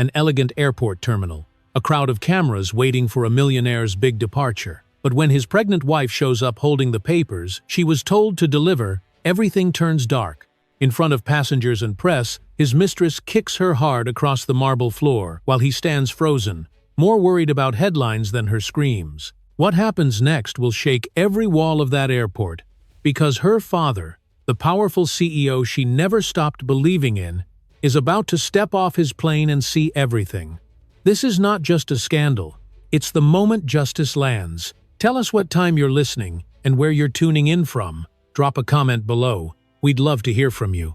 an elegant airport terminal, a crowd of cameras waiting for a millionaire's big departure. But when his pregnant wife shows up holding the papers she was told to deliver, everything turns dark. In front of passengers and press, his mistress kicks her hard across the marble floor while he stands frozen, more worried about headlines than her screams. What happens next will shake every wall of that airport, because her father, the powerful CEO she never stopped believing in, is about to step off his plane and see everything. This is not just a scandal, it's the moment justice lands. Tell us what time you're listening and where you're tuning in from. Drop a comment below. We'd love to hear from you.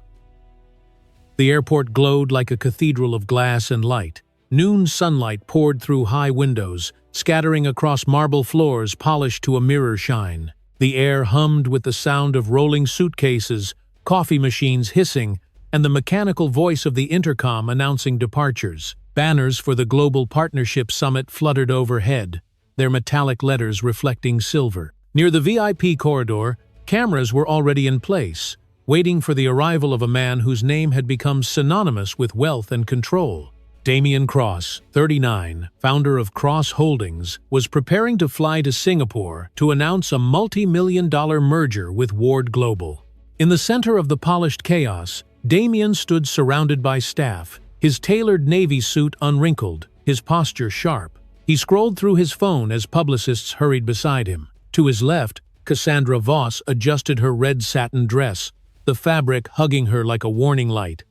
The airport glowed like a cathedral of glass and light. Noon sunlight poured through high windows, scattering across marble floors polished to a mirror shine. The air hummed with the sound of rolling suitcases, coffee machines hissing, and the mechanical voice of the intercom announcing departures. Banners for the Global Partnership Summit fluttered overhead, their metallic letters reflecting silver. Near the VIP corridor, cameras were already in place, waiting for the arrival of a man whose name had become synonymous with wealth and control. Damian Cross, 39, founder of Cross Holdings, was preparing to fly to Singapore to announce a multi-million-dollar merger with Ward Global. In the center of the polished chaos, Damian stood surrounded by staff, his tailored navy suit unwrinkled, his posture sharp. He scrolled through his phone as publicists hurried beside him. To his left, Cassandra Voss adjusted her red satin dress, the fabric hugging her like a warning light.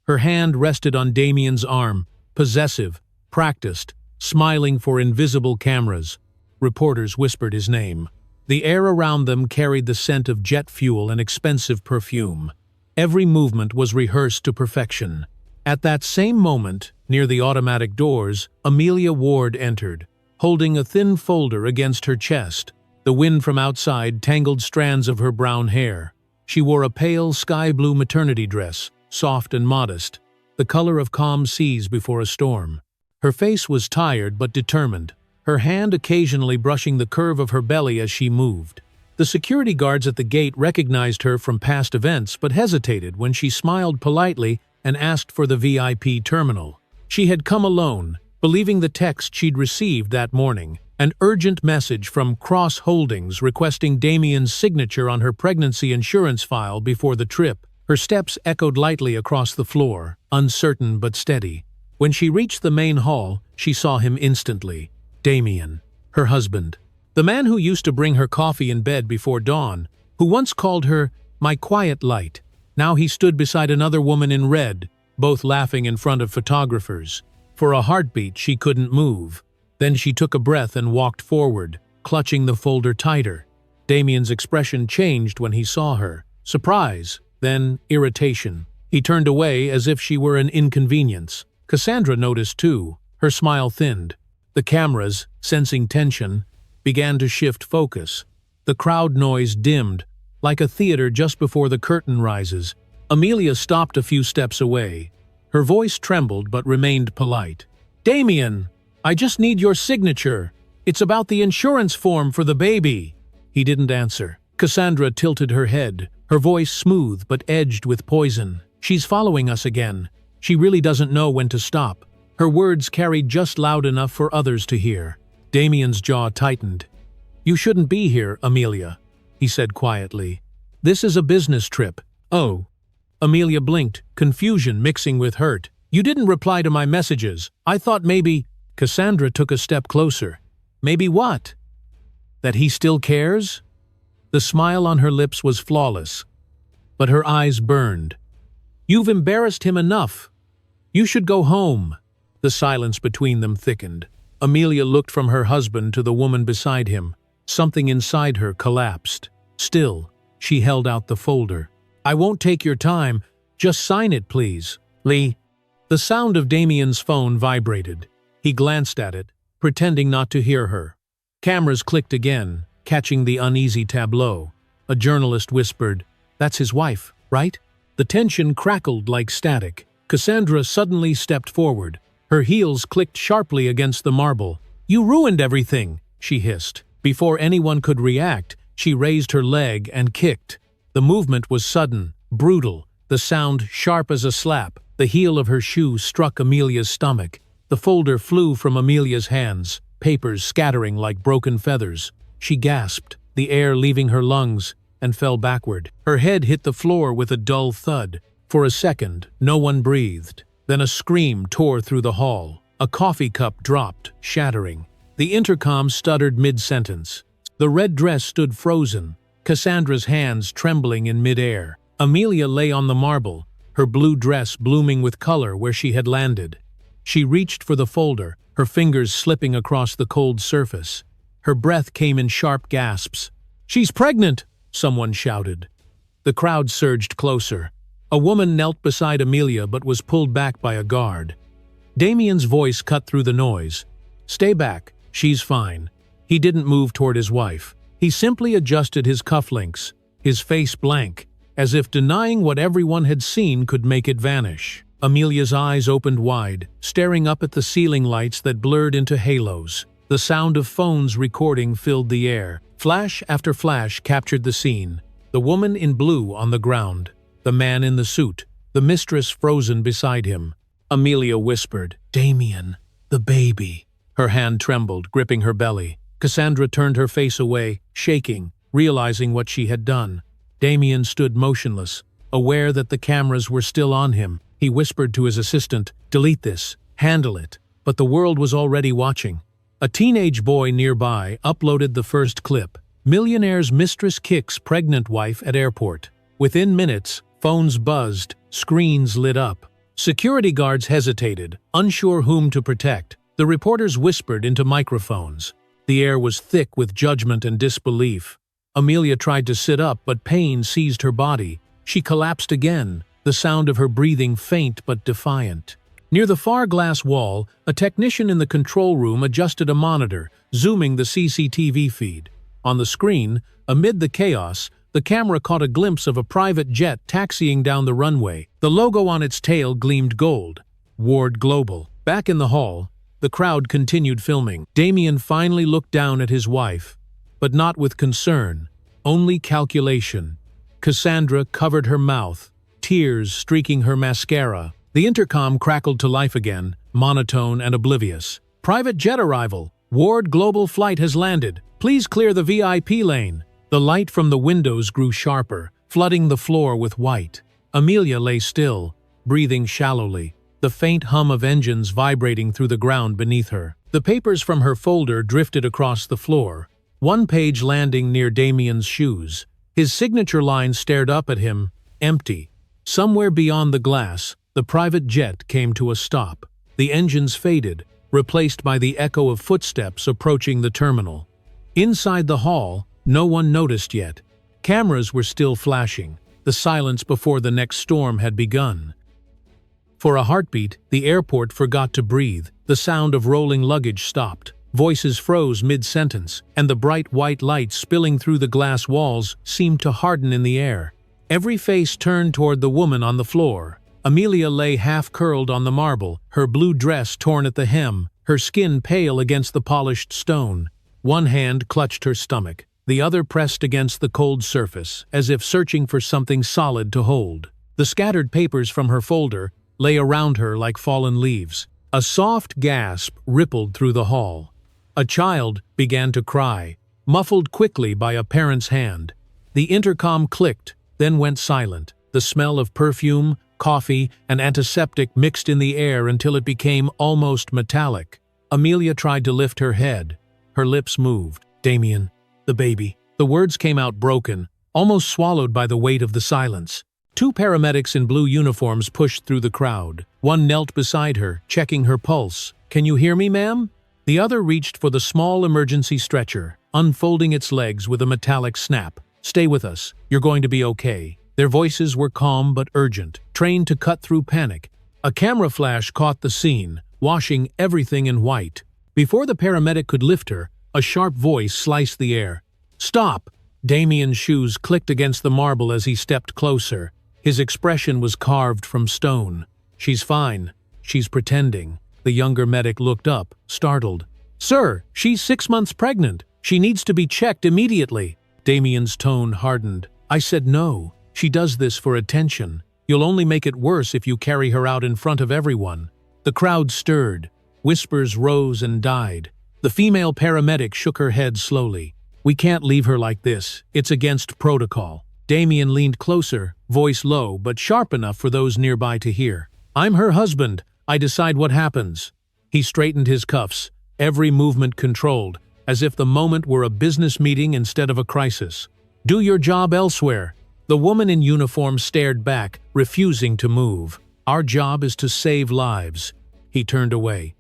Her hand rested on Damian's arm, possessive, practiced, smiling for invisible cameras. Reporters whispered his name. The air around them carried the scent of jet fuel and expensive perfume. Every movement was rehearsed to perfection. At that same moment, near the automatic doors, Amelia Ward entered, holding a thin folder against her chest. The wind from outside tangled strands of her brown hair. She wore a pale sky-blue maternity dress, soft and modest, the color of calm seas before a storm. Her face was tired but determined, her hand occasionally brushing the curve of her belly as she moved. The security guards at the gate recognized her from past events but hesitated when she smiled politely and asked for the VIP terminal. She had come alone, believing the text she'd received that morning, an urgent message from Cross Holdings requesting Damian's signature on her pregnancy insurance file before the trip. Her steps echoed lightly across the floor, uncertain but steady. When she reached the main hall, she saw him instantly. Damian, her husband. The man who used to bring her coffee in bed before dawn, who once called her, "my quiet light." Now he stood beside another woman in red, both laughing in front of photographers. For a heartbeat, she couldn't move. Then she took a breath and walked forward, clutching the folder tighter. Damian's expression changed when he saw her. Surprise, then irritation. He turned away as if she were an inconvenience. Cassandra noticed too. Her smile thinned. The cameras, sensing tension, began to shift focus. The crowd noise dimmed, like a theater just before the curtain rises. Amelia stopped a few steps away. Her voice trembled but remained polite. "Damian, I just need your signature. It's about the insurance form for the baby." He didn't answer. Cassandra tilted her head, her voice smooth but edged with poison. "She's following us again. She really doesn't know when to stop." Her words carried just loud enough for others to hear. Damian's jaw tightened. "You shouldn't be here, Amelia," he said quietly. "This is a business trip." "Oh." Amelia blinked, confusion mixing with hurt. "You didn't reply to my messages. I thought maybe—" Cassandra took a step closer. "Maybe what? That he still cares?" The smile on her lips was flawless, but her eyes burned. "You've embarrassed him enough. You should go home." The silence between them thickened. Amelia looked from her husband to the woman beside him. Something inside her collapsed. Still, she held out the folder. "I won't take your time. Just sign it, please, Lee." The sound of Damian's phone vibrated. He glanced at it, pretending not to hear her. Cameras clicked again, catching the uneasy tableau. A journalist whispered, "That's his wife, right?" The tension crackled like static. Cassandra suddenly stepped forward. Her heels clicked sharply against the marble. "You ruined everything," she hissed. Before anyone could react, she raised her leg and kicked. The movement was sudden, brutal, the sound sharp as a slap. The heel of her shoe struck Amelia's stomach. The folder flew from Amelia's hands, papers scattering like broken feathers. She gasped, the air leaving her lungs, and fell backward. Her head hit the floor with a dull thud. For a second, no one breathed. Then a scream tore through the hall. A coffee cup dropped, shattering. The intercom stuttered mid-sentence. The red dress stood frozen, Cassandra's hands trembling in mid-air. Amelia lay on the marble, her blue dress blooming with color where she had landed. She reached for the folder, her fingers slipping across the cold surface. Her breath came in sharp gasps. "She's pregnant!" someone shouted. The crowd surged closer. A woman knelt beside Amelia but was pulled back by a guard. Damien's voice cut through the noise. "Stay back, she's fine." He didn't move toward his wife. He simply adjusted his cufflinks, his face blank, as if denying what everyone had seen could make it vanish. Amelia's eyes opened wide, staring up at the ceiling lights that blurred into halos. The sound of phones recording filled the air. Flash after flash captured the scene. The woman in blue on the ground, the man in the suit, the mistress frozen beside him. Amelia whispered, "Damien, the baby." Her hand trembled, gripping her belly. Cassandra turned her face away, shaking, realizing what she had done. Damien stood motionless, aware that the cameras were still on him. He whispered to his assistant, "Delete this, handle it." But the world was already watching. A teenage boy nearby uploaded the first clip. Millionaire's mistress kicks pregnant wife at airport. Within minutes, phones buzzed, screens lit up. Security guards hesitated, unsure whom to protect. The reporters whispered into microphones. The air was thick with judgment and disbelief. Amelia tried to sit up, but pain seized her body. She collapsed again, the sound of her breathing faint but defiant. Near the far glass wall, a technician in the control room adjusted a monitor, zooming the CCTV feed. On the screen, amid the chaos, the camera caught a glimpse of a private jet taxiing down the runway. The logo on its tail gleamed gold. Ward Global. Back in the hall, the crowd continued filming. Damien finally looked down at his wife, but not with concern, only calculation. Cassandra covered her mouth, tears streaking her mascara. The intercom crackled to life again, monotone and oblivious. "Private jet arrival. Ward Global flight has landed. Please clear the VIP lane." The light from the windows grew sharper, flooding the floor with white. Amelia lay still, breathing shallowly, the faint hum of engines vibrating through the ground beneath her. The papers from her folder drifted across the floor, one page landing near Damien's shoes. His signature line stared up at him, empty. Somewhere beyond the glass, the private jet came to a stop. The engines faded, replaced by the echo of footsteps approaching the terminal. Inside the hall, no one noticed yet. Cameras were still flashing, the silence before the next storm had begun. For a heartbeat, the airport forgot to breathe. The sound of rolling luggage stopped. Voices froze mid-sentence, and the bright white light spilling through the glass walls seemed to harden in the air. Every face turned toward the woman on the floor. Amelia lay half-curled on the marble, her blue dress torn at the hem, her skin pale against the polished stone. One hand clutched her stomach, the other pressed against the cold surface, as if searching for something solid to hold. The scattered papers from her folder lay around her like fallen leaves. A soft gasp rippled through the hall. A child began to cry, muffled quickly by a parent's hand. The intercom clicked, then went silent. The smell of perfume, coffee, and antiseptic mixed in the air until it became almost metallic. Amelia tried to lift her head. Her lips moved. "Damien, the baby." The words came out broken, almost swallowed by the weight of the silence. Two paramedics in blue uniforms pushed through the crowd. One knelt beside her, checking her pulse. "Can you hear me, ma'am?" The other reached for the small emergency stretcher, unfolding its legs with a metallic snap. "Stay with us. You're going to be okay." Their voices were calm but urgent, trained to cut through panic. A camera flash caught the scene, washing everything in white. Before the paramedic could lift her, a sharp voice sliced the air. "Stop!" Damien's shoes clicked against the marble as he stepped closer. His expression was carved from stone. "She's fine. She's pretending." The younger medic looked up, startled. "Sir, she's 6 months pregnant. She needs to be checked immediately." Damien's tone hardened. "I said no. She does this for attention. You'll only make it worse if you carry her out in front of everyone." The crowd stirred. Whispers rose and died. The female paramedic shook her head slowly. "We can't leave her like this. It's against protocol." Damien leaned closer, voice low but sharp enough for those nearby to hear. "I'm her husband. I decide what happens." He straightened his cuffs, every movement controlled, as if the moment were a business meeting instead of a crisis. "Do your job elsewhere." The woman in uniform stared back, refusing to move. "Our job is to save lives." He turned away.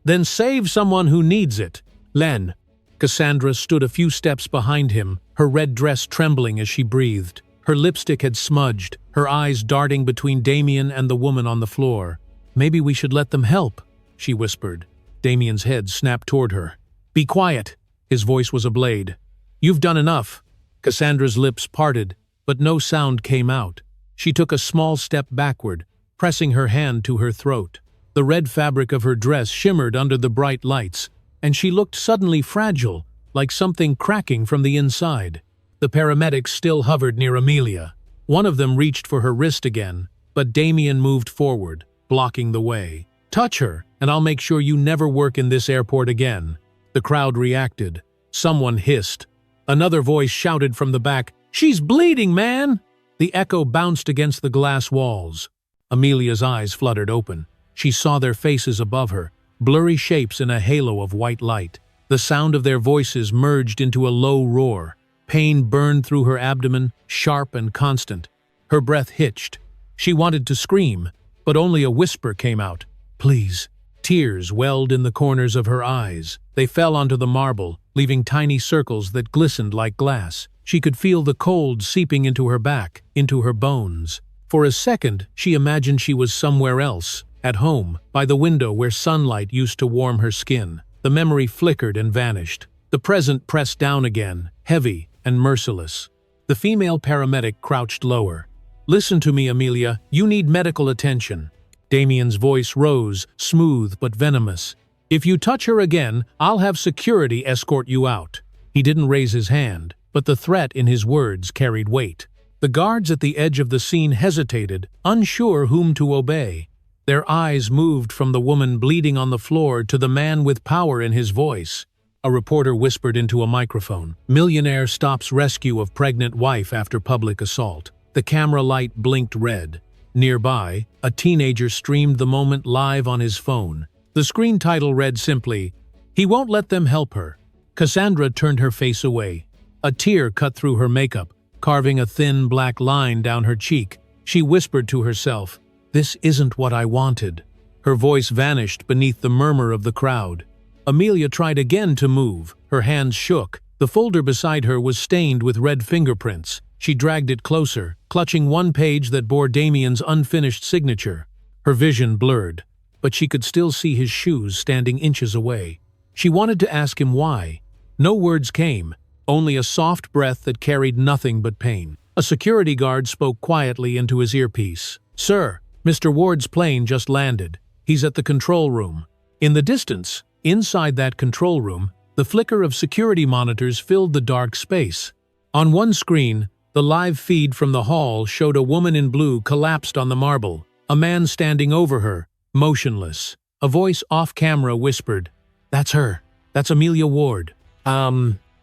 "Then save someone who needs it." "Len." Cassandra stood a few steps behind him, her red dress trembling as she breathed. Her lipstick had smudged, her eyes darting between Damien and the woman on the floor. "Maybe we should let them help," she whispered. Damien's head snapped toward her. "Be quiet." His voice was a blade. "You've done enough." Cassandra's lips parted, but no sound came out. She took a small step backward, pressing her hand to her throat. The red fabric of her dress shimmered under the bright lights, and she looked suddenly fragile, like something cracking from the inside. The paramedics still hovered near Amelia. One of them reached for her wrist again, but Damien moved forward, blocking the way. "Touch her, and I'll make sure you never work in this airport again." The crowd reacted. Someone hissed. Another voice shouted from the back, "She's bleeding, man!" The echo bounced against the glass walls. Amelia's eyes fluttered open. She saw their faces above her, blurry shapes in a halo of white light. The sound of their voices merged into a low roar. Pain burned through her abdomen, sharp and constant. Her breath hitched. She wanted to scream, but only a whisper came out. "Please." Tears welled in the corners of her eyes. They fell onto the marble, leaving tiny circles that glistened like glass. She could feel the cold seeping into her back, into her bones. For a second, she imagined she was somewhere else, at home, by the window where sunlight used to warm her skin. The memory flickered and vanished. The present pressed down again, heavy and merciless. The female paramedic crouched lower. "Listen to me, Amelia. You need medical attention." Damien's voice rose, smooth but venomous. "If you touch her again, I'll have security escort you out." He didn't raise his hand, but the threat in his words carried weight. The guards at the edge of the scene hesitated, unsure whom to obey. Their eyes moved from the woman bleeding on the floor to the man with power in his voice. A reporter whispered into a microphone. "Millionaire stops rescue of pregnant wife after public assault." The camera light blinked red. Nearby, a teenager streamed the moment live on his phone. The screen title read simply, "He won't let them help her." Cassandra turned her face away. A tear cut through her makeup, carving a thin black line down her cheek. She whispered to herself, "This isn't what I wanted." Her voice vanished beneath the murmur of the crowd. Amelia tried again to move. Her hands shook. The folder beside her was stained with red fingerprints. She dragged it closer, clutching one page that bore Damien's unfinished signature. Her vision blurred, but she could still see his shoes standing inches away. She wanted to ask him why. No words came, only a soft breath that carried nothing but pain. A security guard spoke quietly into his earpiece. "Sir, Mr. Ward's plane just landed. He's at the control room." In the distance, inside that control room, the flicker of security monitors filled the dark space. On one screen, the live feed from the hall showed a woman in blue collapsed on the marble, a man standing over her, motionless. A voice off-camera whispered, "That's her. That's Amelia Ward."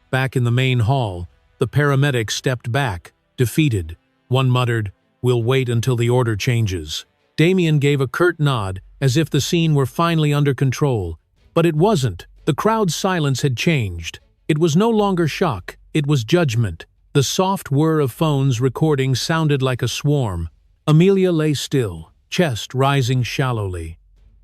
Back in the main hall, the paramedics stepped back, defeated. One muttered, "We'll wait until the order changes." Damien gave a curt nod, as if the scene were finally under control. But it wasn't. The crowd's silence had changed. It was no longer shock, it was judgment. The soft whir of phones recording sounded like a swarm. Amelia lay still, chest rising shallowly.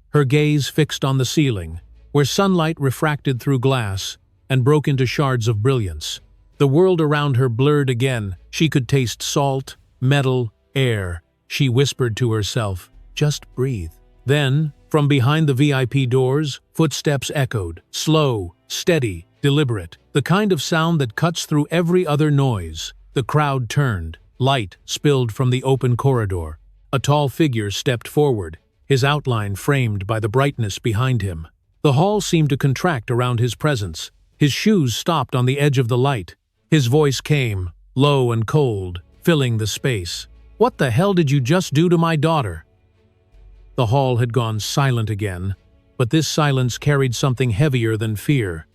Her gaze fixed on the ceiling, where sunlight refracted through glass and broke into shards of brilliance. The world around her blurred again. She could taste salt, metal, air. She whispered to herself, "Just breathe." Then, from behind the VIP doors, footsteps echoed, slow, steady, deliberate, the kind of sound that cuts through every other noise. The crowd turned. Light spilled from the open corridor. A tall figure stepped forward, his outline framed by the brightness behind him. The hall seemed to contract around his presence. His shoes stopped on the edge of the light. His voice came, low and cold, filling the space. "What the hell did you just do to my daughter?" The hall had gone silent again. but this silence carried something heavier than fear.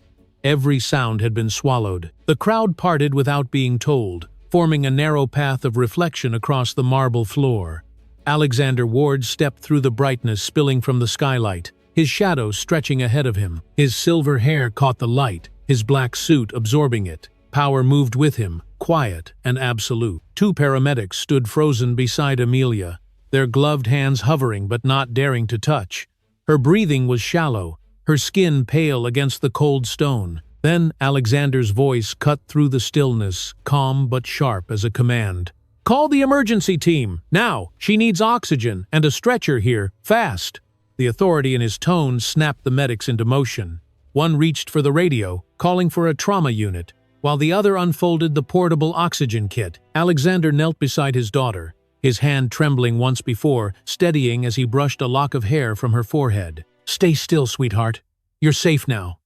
Every sound had been swallowed. The crowd parted without being told, forming a narrow path of reflection across the marble floor. Alexander Ward stepped through the brightness spilling from the skylight, his shadow stretching ahead of him. His silver hair caught the light, his black suit absorbing it. Power moved with him, quiet and absolute. Two paramedics stood frozen beside Amelia, their gloved hands hovering but not daring to touch. Her breathing was shallow, her skin pale against the cold stone. Then Alexander's voice cut through the stillness, calm but sharp as a command. "Call the emergency team, now! She needs oxygen and a stretcher here, fast!" The authority in his tone snapped the medics into motion. One reached for the radio, calling for a trauma unit, while the other unfolded the portable oxygen kit. Alexander knelt beside his daughter, his hand trembling once before, steadying as he brushed a lock of hair from her forehead. "Stay still, sweetheart. You're safe now,"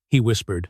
he whispered,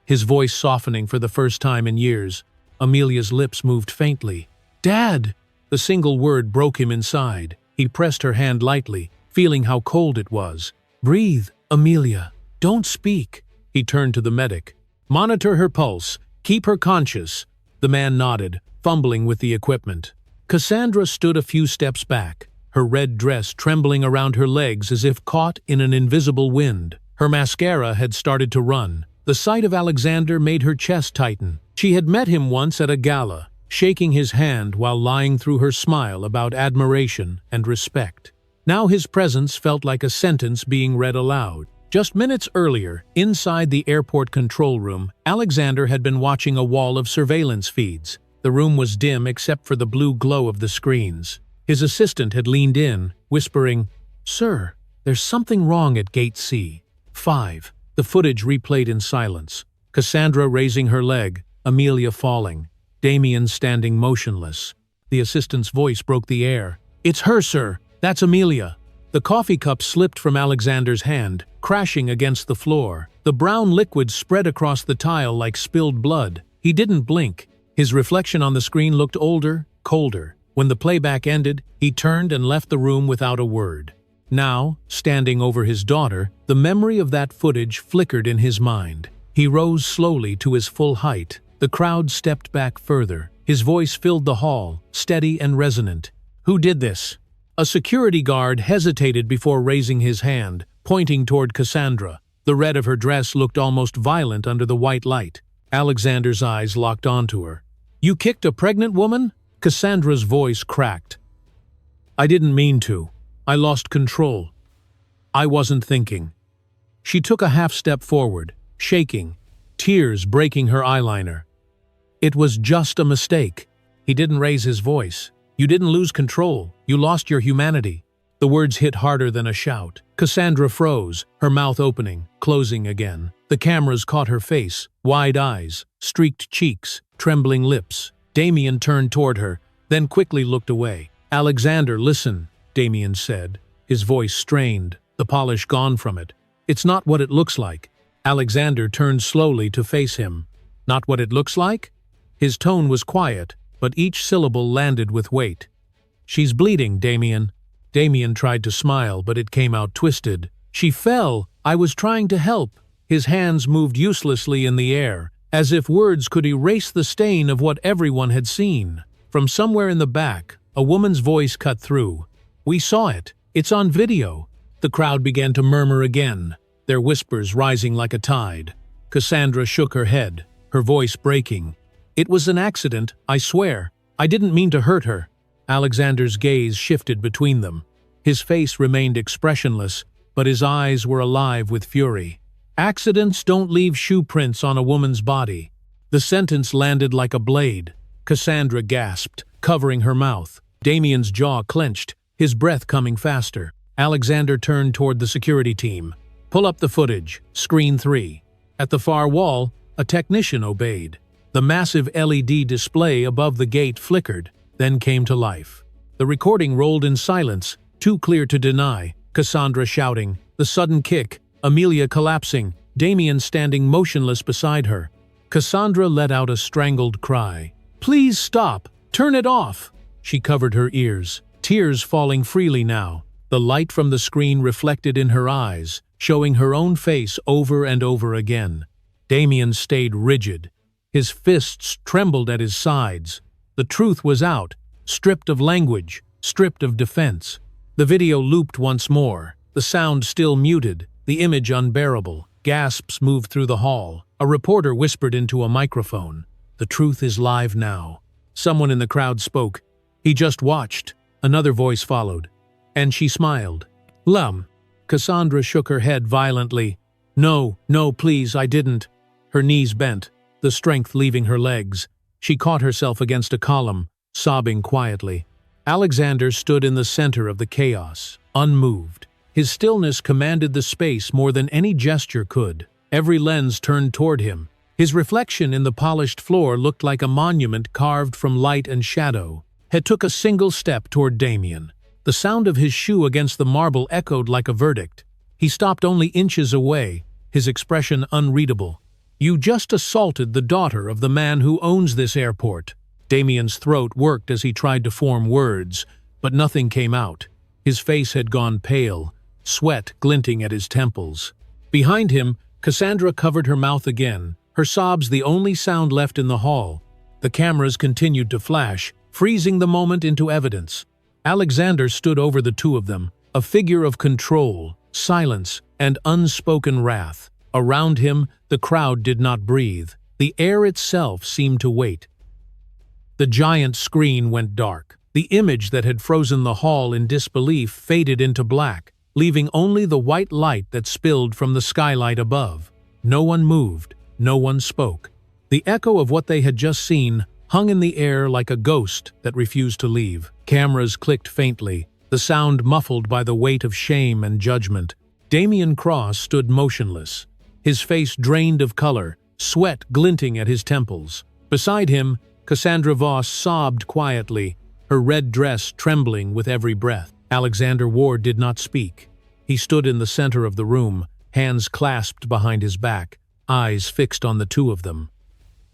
his voice softening for the first time in years. Amelia's lips moved faintly. "Dad!" The single word broke him inside. He pressed her hand lightly, feeling how cold it was. "Breathe, Amelia. Don't speak." He turned to the medic. "Monitor her pulse. Keep her conscious." The man nodded, fumbling with the equipment. Cassandra stood a few steps back, her red dress trembling around her legs as if caught in an invisible wind. Her mascara had started to run. The sight of Alexander made her chest tighten. She had met him once at a gala, shaking his hand while lying through her smile about admiration and respect. Now his presence felt like a sentence being read aloud. Just minutes earlier, inside the airport control room, Alexander had been watching a wall of surveillance feeds. The room was dim except for the blue glow of the screens. His assistant had leaned in, whispering, "Sir, there's something wrong at Gate C5. The footage replayed in silence. Cassandra raising her leg, Amelia falling, Damien standing motionless. The assistant's voice broke the air. "It's her, sir. That's Amelia." The coffee cup slipped from Alexander's hand, crashing against the floor. The brown liquid spread across the tile like spilled blood. He didn't blink. His reflection on the screen looked older, colder. When the playback ended, he turned and left the room without a word. Now, standing over his daughter, the memory of that footage flickered in his mind. He rose slowly to his full height. The crowd stepped back further. His voice filled the hall, steady and resonant. "Who did this?" A security guard hesitated before raising his hand, pointing toward Cassandra. The red of her dress looked almost violent under the white light. Alexander's eyes locked onto her. "You kicked a pregnant woman?" Cassandra's voice cracked. "I didn't mean to. I lost control. I wasn't thinking." She took a half step forward, shaking, tears breaking her eyeliner. "It was just a mistake." He didn't raise his voice. "You didn't lose control. You lost your humanity." The words hit harder than a shout. Cassandra froze, her mouth opening, closing again. The cameras caught her face, wide eyes, streaked cheeks, trembling lips. Damien turned toward her, then quickly looked away. "Alexander, listen," Damien said, his voice strained, the polish gone from it. "It's not what it looks like." Alexander turned slowly to face him. "Not what it looks like?" His tone was quiet, but each syllable landed with weight. "She's bleeding, Damien." Damien tried to smile, but it came out twisted. "She fell. I was trying to help." His hands moved uselessly in the air, as if words could erase the stain of what everyone had seen. From somewhere in the back, a woman's voice cut through. "We saw it. It's on video." The crowd began to murmur again, their whispers rising like a tide. Cassandra shook her head, her voice breaking. "It was an accident, I swear. I didn't mean to hurt her." Alexander's gaze shifted between them. His face remained expressionless, but his eyes were alive with fury. "Accidents don't leave shoe prints on a woman's body." The sentence landed like a blade. Cassandra gasped, covering her mouth. Damien's jaw clenched, his breath coming faster. Alexander turned toward the security team. "Pull up the footage, screen 3. At the far wall, a technician obeyed. The massive LED display above the gate flickered, then came to life. The recording rolled in silence, too clear to deny. Cassandra shouting, the sudden kick, Amelia collapsing, Damien standing motionless beside her. Cassandra let out a strangled cry. "Please stop! Turn it off!" She covered her ears, tears falling freely now. the light from the screen reflected in her eyes, showing her own face over and over again. Damien stayed rigid. His fists trembled at his sides. The truth was out, stripped of language, stripped of defense. The video looped once more, the sound still muted, the image unbearable. Gasps moved through the hall. A reporter whispered into a microphone. "The truth is live now." Someone in the crowd spoke. "He just watched." Another voice followed. And she smiled. "Lum." Cassandra shook her head violently. "No, please, I didn't." Her knees bent, the strength leaving her legs. She caught herself against a column, sobbing quietly. Alexander stood in the center of the chaos, unmoved. His stillness commanded the space more than any gesture could. Every lens turned toward him. His reflection in the polished floor looked like a monument carved from light and shadow. He took a single step toward Damien. The sound of his shoe against the marble echoed like a verdict. He stopped only inches away, his expression unreadable. "You just assaulted the daughter of the man who owns this airport." Damien's throat worked as he tried to form words, but nothing came out. His face had gone pale, sweat glinting at his temples. Behind him, Cassandra covered her mouth again, her sobs the only sound left in the hall. The cameras continued to flash, freezing the moment into evidence. Alexander stood over the two of them, a figure of control, silence, and unspoken wrath. Around him, the crowd did not breathe. The air itself seemed to wait. The giant screen went dark. The image that had frozen the hall in disbelief faded into black, leaving only the white light that spilled from the skylight above. No one moved, no one spoke. The echo of what they had just seen hung in the air like a ghost that refused to leave. Cameras clicked faintly, the sound muffled by the weight of shame and judgment. Damien Cross stood motionless, his face drained of color, sweat glinting at his temples. Beside him, Cassandra Voss sobbed quietly, her red dress trembling with every breath. Alexander Ward did not speak. He stood in the center of the room, hands clasped behind his back, eyes fixed on the two of them.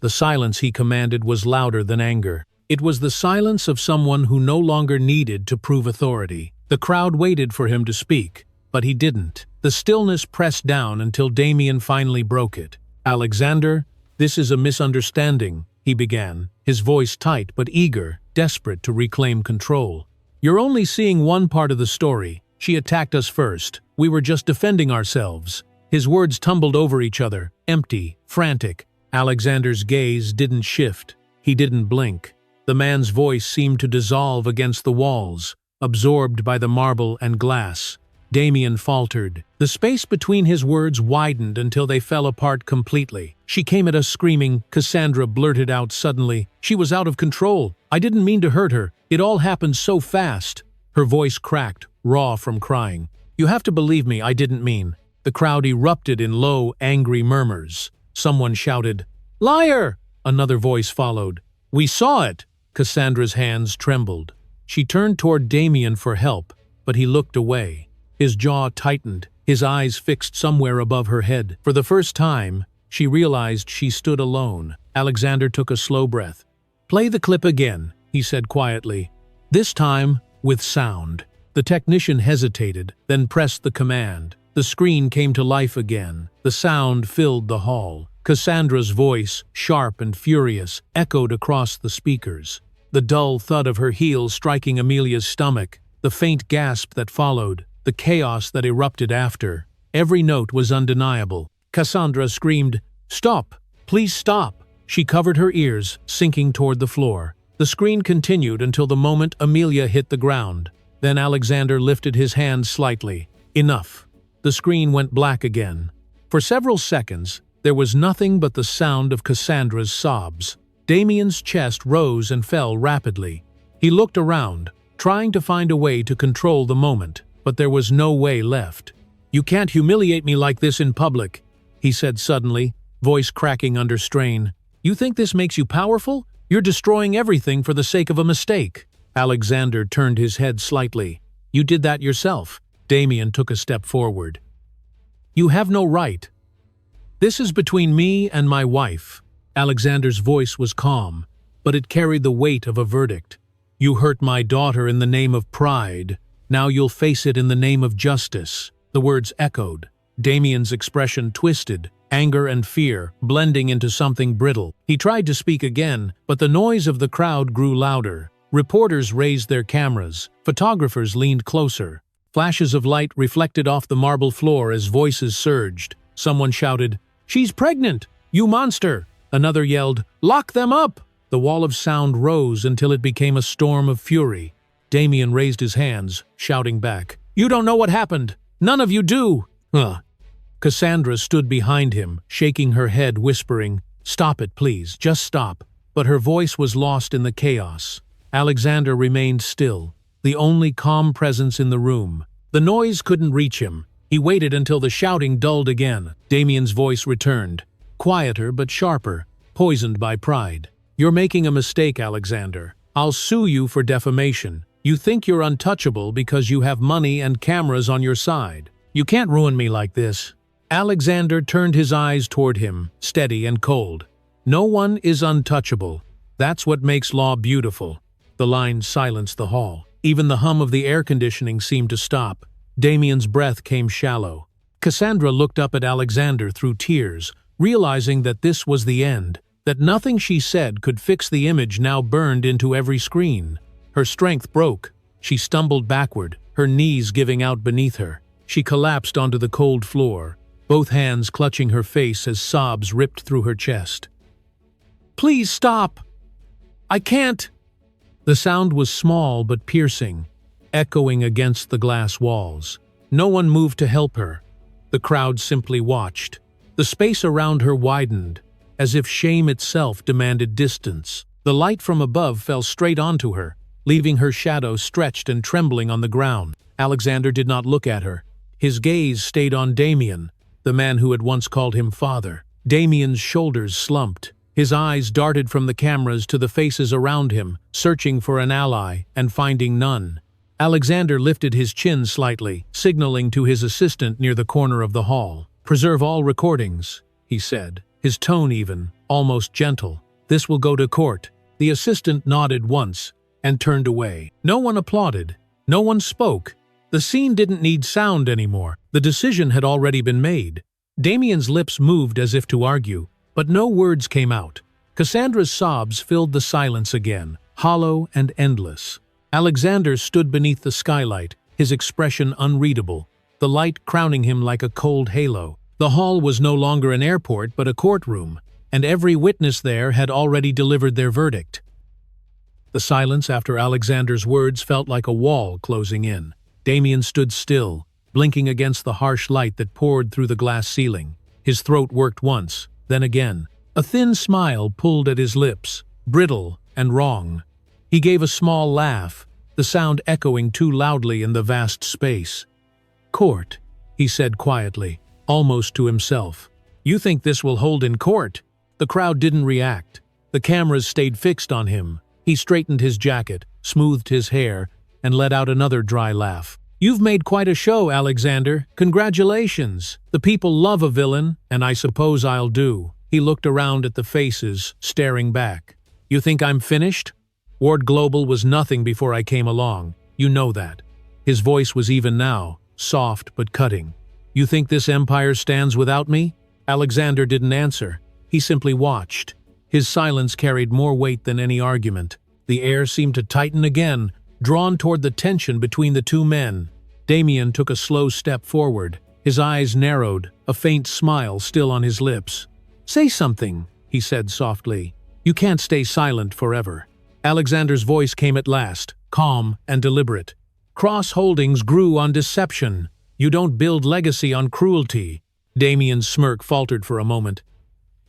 The silence he commanded was louder than anger. It was the silence of someone who no longer needed to prove authority. The crowd waited for him to speak, but he didn't. The stillness pressed down until Damien finally broke it. "Alexander, this is a misunderstanding," he began, his voice tight but eager, desperate to reclaim control. "You're only seeing one part of the story. She attacked us first. We were just defending ourselves." His words tumbled over each other, empty, frantic. Alexander's gaze didn't shift. He didn't blink. The man's voice seemed to dissolve against the walls, absorbed by the marble and glass. Damien faltered. The space between his words widened until they fell apart completely. "She came at us screaming," Cassandra blurted out suddenly. "She was out of control. I didn't mean to hurt her. It all happened so fast." Her voice cracked, raw from crying. "You have to believe me, I didn't mean." The crowd erupted in low, angry murmurs. Someone shouted, "Liar!" Another voice followed. "We saw it!" Cassandra's hands trembled. She turned toward Damien for help, but he looked away. His jaw tightened, his eyes fixed somewhere above her head. For the first time, she realized she stood alone. Alexander took a slow breath. "Play the clip again," he said quietly. This time, with sound. The technician hesitated, then pressed the command. The screen came to life again. The sound filled the hall. Cassandra's voice, sharp and furious, echoed across the speakers. The dull thud of her heel striking Amelia's stomach, the faint gasp that followed, the chaos that erupted after. Every note was undeniable. Cassandra screamed, "Stop! Please stop!" She covered her ears, sinking toward the floor. The screen continued until the moment Amelia hit the ground. Then Alexander lifted his hand slightly. Enough. The screen went black again. For several seconds, there was nothing but the sound of Cassandra's sobs. Damien's chest rose and fell rapidly. He looked around, trying to find a way to control the moment, but there was no way left. "You can't humiliate me like this in public," he said suddenly, voice cracking under strain. "You think this makes you powerful? You're destroying everything for the sake of a mistake." Alexander turned his head slightly. "You did that yourself." Damien took a step forward. "You have no right. This is between me and my wife." Alexander's voice was calm, but it carried the weight of a verdict. "You hurt my daughter in the name of pride. Now you'll face it in the name of justice." The words echoed. Damien's expression twisted, anger and fear blending into something brittle. He tried to speak again, but the noise of the crowd grew louder. Reporters raised their cameras. Photographers leaned closer. Flashes of light reflected off the marble floor as voices surged. Someone shouted, "She's pregnant! You monster!" Another yelled, "Lock them up!" The wall of sound rose until it became a storm of fury. Damien raised his hands, shouting back, "You don't know what happened! None of you do!" Cassandra stood behind him, shaking her head, whispering, "Stop it, please, just stop." But her voice was lost in the chaos. Alexander remained still, the only calm presence in the room. The noise couldn't reach him. He waited until the shouting dulled again. Damien's voice returned, quieter but sharper, poisoned by pride. "You're making a mistake, Alexander. I'll sue you for defamation. You think you're untouchable because you have money and cameras on your side. You can't ruin me like this." Alexander turned his eyes toward him, steady and cold. "No one is untouchable. That's what makes law beautiful." The line silenced the hall. Even the hum of the air conditioning seemed to stop. Damien's breath came shallow. Cassandra looked up at Alexander through tears, realizing that this was the end, that nothing she said could fix the image now burned into every screen. Her strength broke. She stumbled backward, her knees giving out beneath her. She collapsed onto the cold floor, both hands clutching her face as sobs ripped through her chest. "Please stop! I can't!" The sound was small but piercing, echoing against the glass walls. No one moved to help her. The crowd simply watched. The space around her widened, as if shame itself demanded distance. The light from above fell straight onto her, leaving her shadow stretched and trembling on the ground. Alexander did not look at her. His gaze stayed on Damien, the man who had once called him father. Damien's shoulders slumped. His eyes darted from the cameras to the faces around him, searching for an ally and finding none. Alexander lifted his chin slightly, signaling to his assistant near the corner of the hall. "Preserve all recordings," he said, his tone even, almost gentle. "This will go to court." The assistant nodded once and turned away. No one applauded. No one spoke. The scene didn't need sound anymore. The decision had already been made. Damien's lips moved as if to argue, but no words came out. Cassandra's sobs filled the silence again, hollow and endless. Alexander stood beneath the skylight, his expression unreadable, the light crowning him like a cold halo. The hall was no longer an airport but a courtroom, and every witness there had already delivered their verdict. The silence after Alexander's words felt like a wall closing in. Damien stood still, blinking against the harsh light that poured through the glass ceiling. His throat worked once, then again. A thin smile pulled at his lips, brittle and wrong. He gave a small laugh, the sound echoing too loudly in the vast space. "Court," he said quietly, almost to himself. "You think this will hold in court?" The crowd didn't react. The cameras stayed fixed on him. He straightened his jacket, smoothed his hair, and let out another dry laugh. "You've made quite a show, Alexander. Congratulations. The people love a villain, and I suppose I'll do." He looked around at the faces, staring back. "You think I'm finished? Ward Global was nothing before I came along. You know that." His voice was even now, soft but cutting. "You think this empire stands without me?" Alexander didn't answer. He simply watched. His silence carried more weight than any argument. The air seemed to tighten again, drawn toward the tension between the two men. Damien took a slow step forward. His eyes narrowed, a faint smile still on his lips. "Say something," he said softly. "You can't stay silent forever." Alexander's voice came at last, calm and deliberate. "Cross Holdings grew on deception. You don't build legacy on cruelty." Damien's smirk faltered for a moment.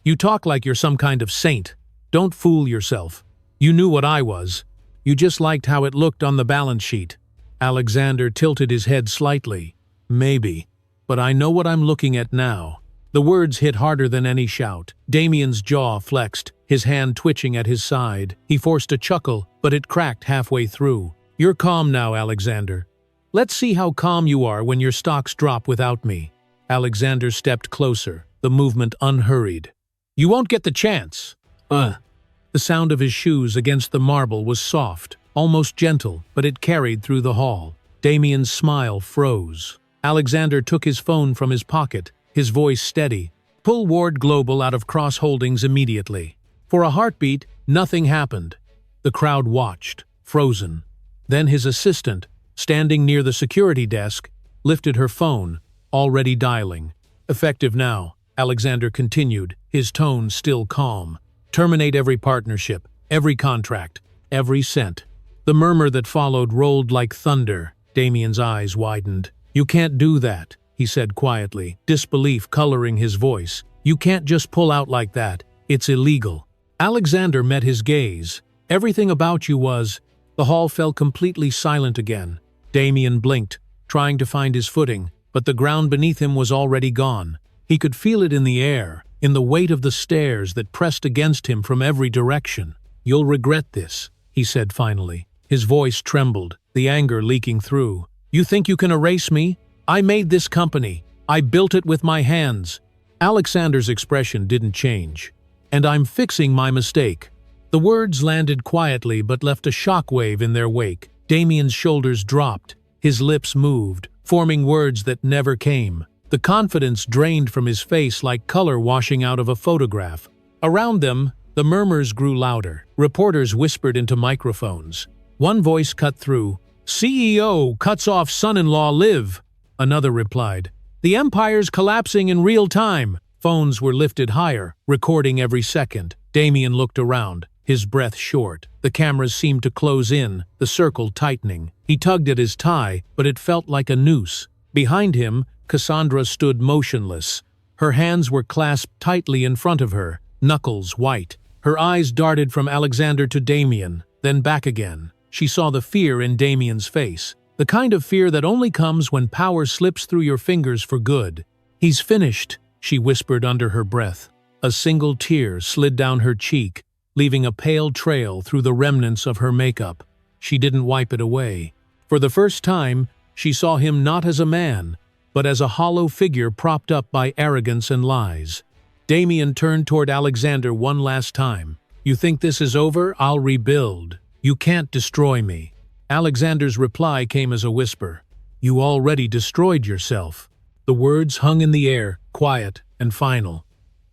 "You talk like you're some kind of saint. Don't fool yourself. You knew what I was. You just liked how it looked on the balance sheet." Alexander tilted his head slightly. "Maybe. But I know what I'm looking at now." The words hit harder than any shout. Damien's jaw flexed, his hand twitching at his side. He forced a chuckle, but it cracked halfway through. "You're calm now, Alexander. Let's see how calm you are when your stocks drop without me." Alexander stepped closer, the movement unhurried. "You won't get the chance." The sound of his shoes against the marble was soft, almost gentle, but it carried through the hall. Damien's smile froze. Alexander took his phone from his pocket, his voice steady. "Pull Ward Global out of Cross Holdings immediately." For a heartbeat, nothing happened. The crowd watched, frozen. Then his assistant, standing near the security desk, lifted her phone, already dialing. "Effective now," Alexander continued, his tone still calm. "Terminate every partnership, every contract, every cent." The murmur that followed rolled like thunder. Damien's eyes widened. "You can't do that," he said quietly, disbelief coloring his voice. "You can't just pull out like that. It's illegal." Alexander met his gaze. "Everything about you was—" The hall fell completely silent again. Damien blinked, trying to find his footing, but the ground beneath him was already gone. He could feel it in the air, in the weight of the stairs that pressed against him from every direction. "You'll regret this," he said finally. His voice trembled, the anger leaking through. "You think you can erase me? I made this company. I built it with my hands." Alexander's expression didn't change. "And I'm fixing my mistake." The words landed quietly but left a shockwave in their wake. Damien's shoulders dropped. His lips moved, forming words that never came. The confidence drained from his face like color washing out of a photograph. Around them, the murmurs grew louder. Reporters whispered into microphones. One voice cut through. "CEO cuts off son-in-law live." Another replied. "The empire's collapsing in real time." Phones were lifted higher, recording every second. Damien looked around, his breath short. The cameras seemed to close in, the circle tightening. He tugged at his tie, but it felt like a noose. Behind him, Cassandra stood motionless. Her hands were clasped tightly in front of her, knuckles white. Her eyes darted from Alexander to Damien, then back again. She saw the fear in Damien's face, the kind of fear that only comes when power slips through your fingers for good. "He's finished," she whispered under her breath. A single tear slid down her cheek, leaving a pale trail through the remnants of her makeup. She didn't wipe it away. For the first time, she saw him not as a man, but as a hollow figure propped up by arrogance and lies. Damien turned toward Alexander one last time. "You think this is over? I'll rebuild. You can't destroy me." Alexander's reply came as a whisper. "You already destroyed yourself." The words hung in the air, quiet and final.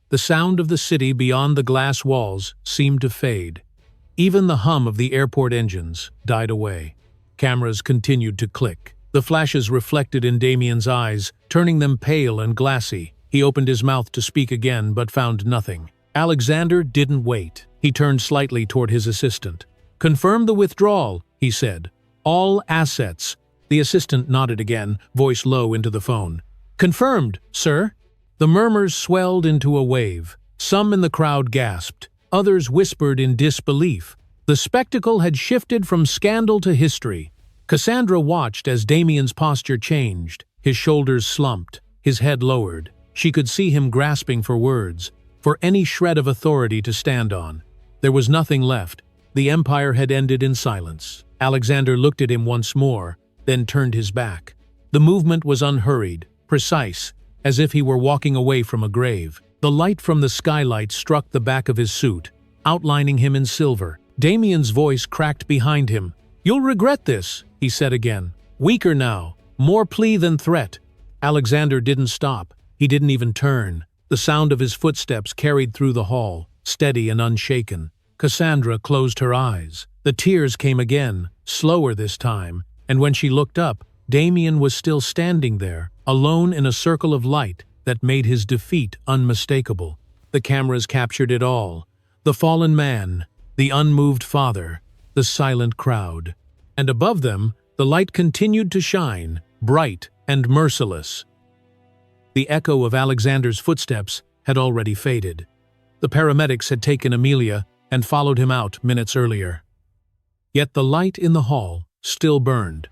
The sound of the city beyond the glass walls seemed to fade. Even the hum of the airport engines died away. Cameras continued to click. The flashes reflected in Damien's eyes, turning them pale and glassy. He opened his mouth to speak again, but found nothing. Alexander didn't wait. He turned slightly toward his assistant. "Confirm the withdrawal," he said. "All assets." The assistant nodded again, voice low into the phone. "Confirmed, sir." The murmurs swelled into a wave. Some in the crowd gasped. Others whispered in disbelief. The spectacle had shifted from scandal to history. Cassandra watched as Damien's posture changed. His shoulders slumped, his head lowered. She could see him grasping for words, for any shred of authority to stand on. There was nothing left. The empire had ended in silence. Alexander looked at him once more, then turned his back. The movement was unhurried, precise, as if he were walking away from a grave. The light from the skylight struck the back of his suit, outlining him in silver. Damien's voice cracked behind him. "You'll regret this," he said again. Weaker now, more plea than threat. Alexander didn't stop. He didn't even turn. The sound of his footsteps carried through the hall, steady and unshaken. Cassandra closed her eyes. The tears came again, slower this time, and when she looked up, Damien was still standing there, alone in a circle of light that made his defeat unmistakable. The cameras captured it all. The fallen man, the unmoved father, the silent crowd. And above them, the light continued to shine, bright and merciless. The echo of Alexander's footsteps had already faded. The paramedics had taken Amelia and followed him out minutes earlier. Yet the light in the hall still burned,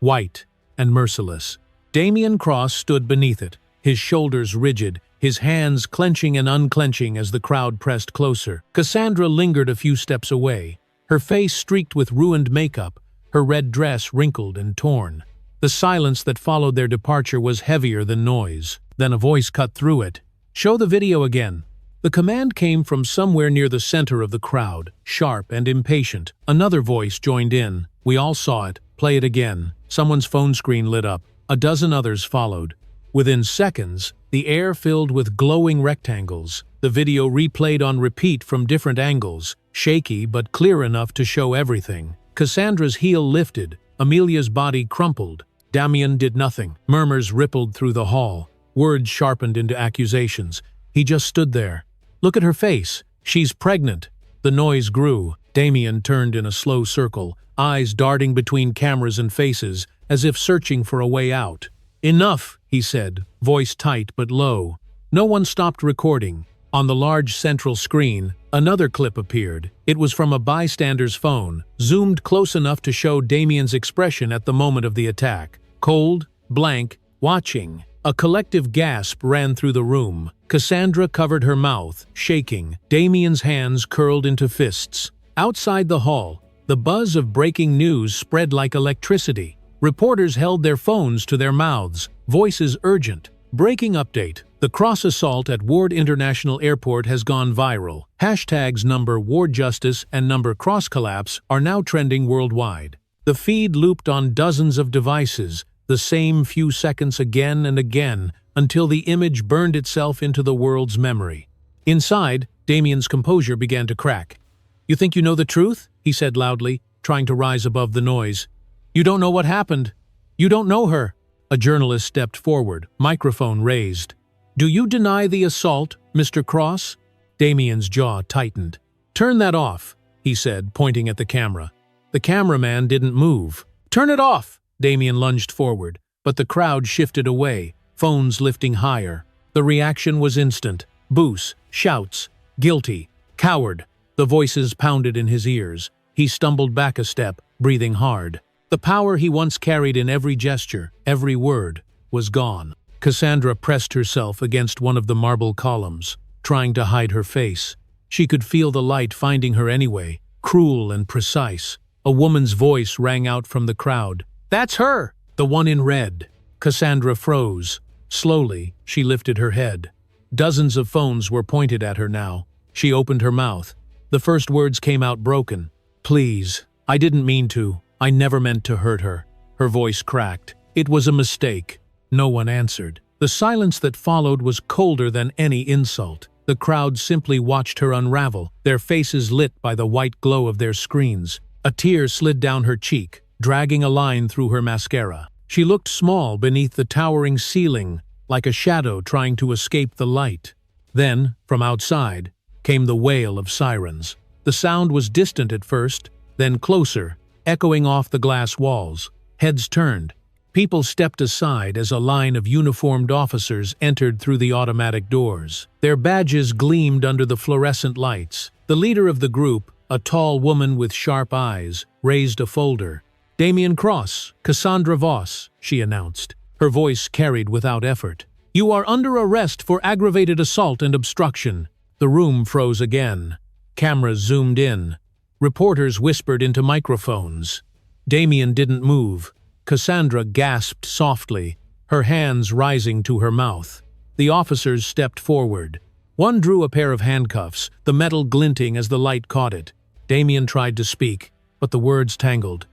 white and merciless. Damien Cross stood beneath it, his shoulders rigid, his hands clenching and unclenching as the crowd pressed closer. Cassandra lingered a few steps away, her face streaked with ruined makeup, her red dress wrinkled and torn. The silence that followed their departure was heavier than noise. Then a voice cut through it. "Show the video again." The command came from somewhere near the center of the crowd, sharp and impatient. Another voice joined in. "We all saw it. Play it again." Someone's phone screen lit up. A dozen others followed. Within seconds, the air filled with glowing rectangles. The video replayed on repeat from different angles, shaky but clear enough to show everything. Cassandra's heel lifted. Amelia's body crumpled. Damien did nothing. Murmurs rippled through the hall. Words sharpened into accusations. He just stood there. Look at her face. She's pregnant. The noise grew. Damien turned in a slow circle, eyes darting between cameras and faces, as if searching for a way out. Enough, he said, voice tight but low. No one stopped recording. On the large central screen, another clip appeared. It was from a bystander's phone, zoomed close enough to show Damien's expression at the moment of the attack. Cold, blank, watching. A collective gasp ran through the room. Cassandra covered her mouth, shaking. Damien's hands curled into fists. Outside the hall, the buzz of breaking news spread like electricity. Reporters held their phones to their mouths, voices urgent. Breaking update. The cross assault at Ward International Airport has gone viral. Hashtags number Ward Justice and number Cross Collapse are now trending worldwide. The feed looped on dozens of devices, the same few seconds again and again, until the image burned itself into the world's memory. Inside, Damien's composure began to crack. "You think you know the truth?" he said loudly, trying to rise above the noise. "You don't know what happened. You don't know her." A journalist stepped forward, microphone raised. "Do you deny the assault, Mr. Cross?" Damien's jaw tightened. "Turn that off," he said, pointing at the camera. The cameraman didn't move. "Turn it off!" Damien lunged forward, but the crowd shifted away, phones lifting higher. The reaction was instant. Boos, shouts, guilty, coward. The voices pounded in his ears. He stumbled back a step, breathing hard. The power he once carried in every gesture, every word, was gone. Cassandra pressed herself against one of the marble columns, trying to hide her face. She could feel the light finding her anyway, cruel and precise. A woman's voice rang out from the crowd. "That's her!" The one in red. Cassandra froze. Slowly, she lifted her head. Dozens of phones were pointed at her now. She opened her mouth. The first words came out broken. "Please, I didn't mean to. I never meant to hurt her." Her voice cracked. "It was a mistake." No one answered. The silence that followed was colder than any insult. The crowd simply watched her unravel, their faces lit by the white glow of their screens. A tear slid down her cheek, dragging a line through her mascara. She looked small beneath the towering ceiling, like a shadow trying to escape the light. Then, from outside, came the wail of sirens. The sound was distant at first, then closer, echoing off the glass walls. Heads turned. People stepped aside as a line of uniformed officers entered through the automatic doors. Their badges gleamed under the fluorescent lights. The leader of the group, a tall woman with sharp eyes, raised a folder. "Damien Cross, Cassandra Voss," she announced. Her voice carried without effort. "You are under arrest for aggravated assault and obstruction." The room froze again. Cameras zoomed in. Reporters whispered into microphones. Damien didn't move. Cassandra gasped softly, her hands rising to her mouth. The officers stepped forward. One drew a pair of handcuffs, the metal glinting as the light caught it. Damien tried to speak, but the words tangled.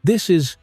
This is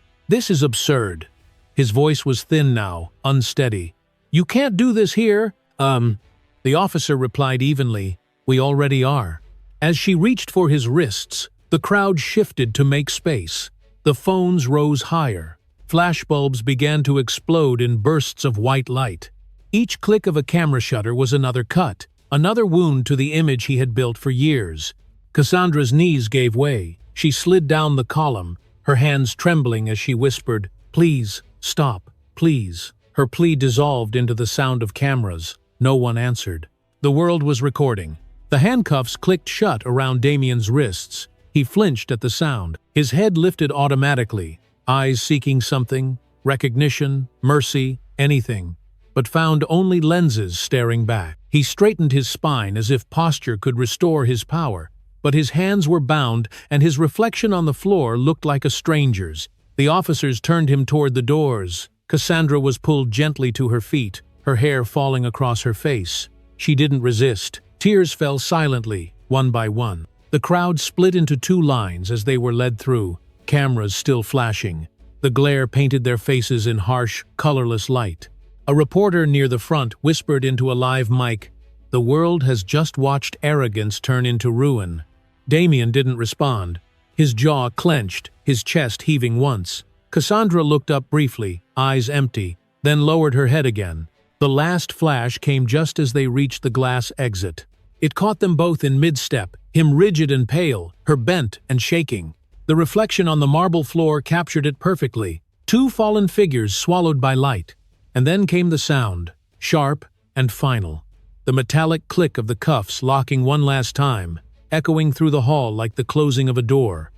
absurd." His voice was thin now, unsteady. "You can't do this here." The officer replied evenly, "We already are." As she reached for his wrists, the crowd shifted to make space. The phones rose higher. Flashbulbs began to explode in bursts of white light. Each click of a camera shutter was another cut, another wound to the image he had built for years. Cassandra's knees gave way. She slid down the column, her hands trembling as she whispered, "Please, stop, please." Her plea dissolved into the sound of cameras. No one answered. The world was recording. The handcuffs clicked shut around Damien's wrists. He flinched at the sound. His head lifted automatically, eyes seeking something, recognition, mercy, anything, but found only lenses staring back. He straightened his spine as if posture could restore his power, but his hands were bound and his reflection on the floor looked like a stranger's. The officers turned him toward the doors. Cassandra was pulled gently to her feet, her hair falling across her face. She didn't resist. Tears fell silently, one by one. The crowd split into two lines as they were led through, cameras still flashing. The glare painted their faces in harsh, colorless light. A reporter near the front whispered into a live mic, "The world has just watched arrogance turn into ruin." Damien didn't respond. His jaw clenched, his chest heaving once. Cassandra looked up briefly, eyes empty, then lowered her head again. The last flash came just as they reached the glass exit. It caught them both in mid-step, him rigid and pale, her bent and shaking. The reflection on the marble floor captured it perfectly. Two fallen figures swallowed by light. And then came the sound, sharp and final. The metallic click of the cuffs locking one last time, echoing through the hall like the closing of a door.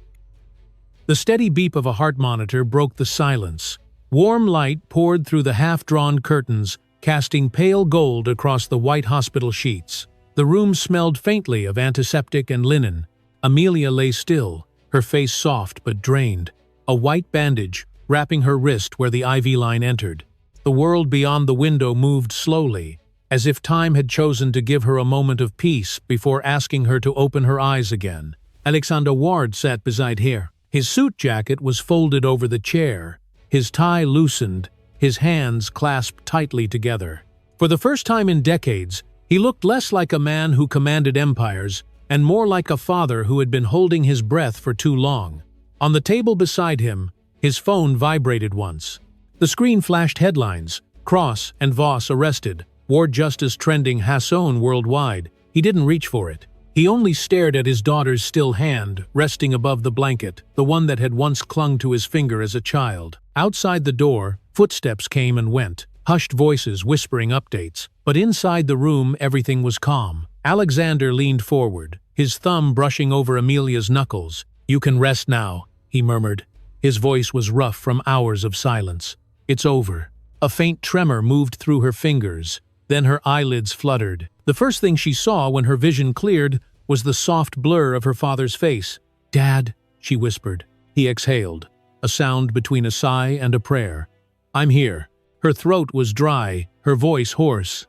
The steady beep of a heart monitor broke the silence. Warm light poured through the half-drawn curtains, casting pale gold across the white hospital sheets. The room smelled faintly of antiseptic and linen. Amelia lay still, her face soft but drained, a white bandage wrapping her wrist where the IV line entered. The world beyond the window moved slowly, as if time had chosen to give her a moment of peace before asking her to open her eyes again. Alexander Ward sat beside her. His suit jacket was folded over the chair, his tie loosened, his hands clasped tightly together. For the first time in decades, he looked less like a man who commanded empires and more like a father who had been holding his breath for too long. On the table beside him, his phone vibrated once. The screen flashed headlines: Cross and Voss arrested, Ward justice trending Hasson worldwide. He didn't reach for it. He only stared at his daughter's still hand, resting above the blanket, the one that had once clung to his finger as a child. Outside the door, footsteps came and went, hushed voices whispering updates. But inside the room, everything was calm. Alexander leaned forward, his thumb brushing over Amelia's knuckles. "You can rest now," he murmured. His voice was rough from hours of silence. "It's over." A faint tremor moved through her fingers. Then her eyelids fluttered. The first thing she saw when her vision cleared was the soft blur of her father's face. "Dad," she whispered. He exhaled, a sound between a sigh and a prayer. "I'm here." Her throat was dry, her voice hoarse.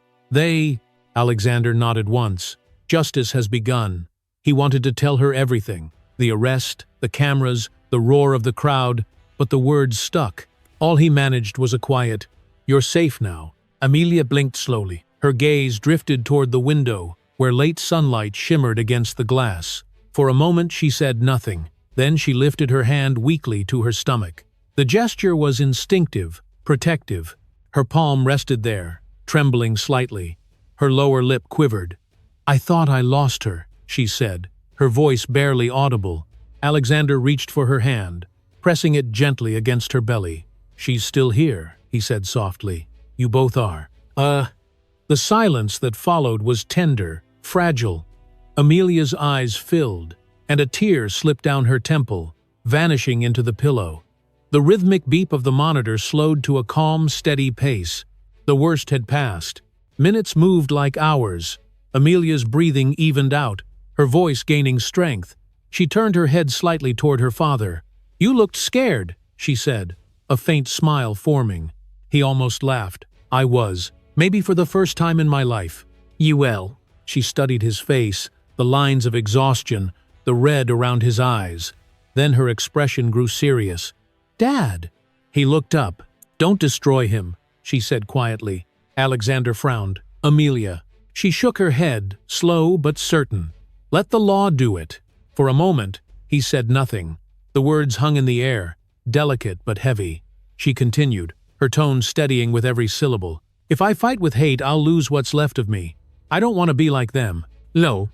Alexander nodded once. Justice has begun. He wanted to tell her everything. The arrest, the cameras, the roar of the crowd, but the words stuck. All he managed was a quiet, "You're safe now." Amelia blinked slowly. Her gaze drifted toward the window, where late sunlight shimmered against the glass. For a moment she said nothing. Then she lifted her hand weakly to her stomach. The gesture was instinctive, protective. Her palm rested there, trembling slightly. Her lower lip quivered. "I thought I lost her," she said, her voice barely audible. Alexander reached for her hand, pressing it gently against her belly. "She's still here," he said softly. "You both are." The silence that followed was tender, fragile. Amelia's eyes filled, and a tear slipped down her temple, vanishing into the pillow. The rhythmic beep of the monitor slowed to a calm, steady pace. The worst had passed. Minutes moved like hours. Amelia's breathing evened out, her voice gaining strength. She turned her head slightly toward her father. "You looked scared," she said, a faint smile forming. He almost laughed. "I was. Maybe for the first time in my life." "You will." She studied his face, the lines of exhaustion, the red around his eyes. Then her expression grew serious. "Dad!" He looked up. "Don't destroy him," she said quietly. Alexander frowned. "Amelia." She shook her head, slow but certain. "Let the law do it." For a moment, he said nothing. The words hung in the air, delicate but heavy. She continued, her tone steadying with every syllable. "If I fight with hate, I'll lose what's left of me. I don't want to be like them." "No."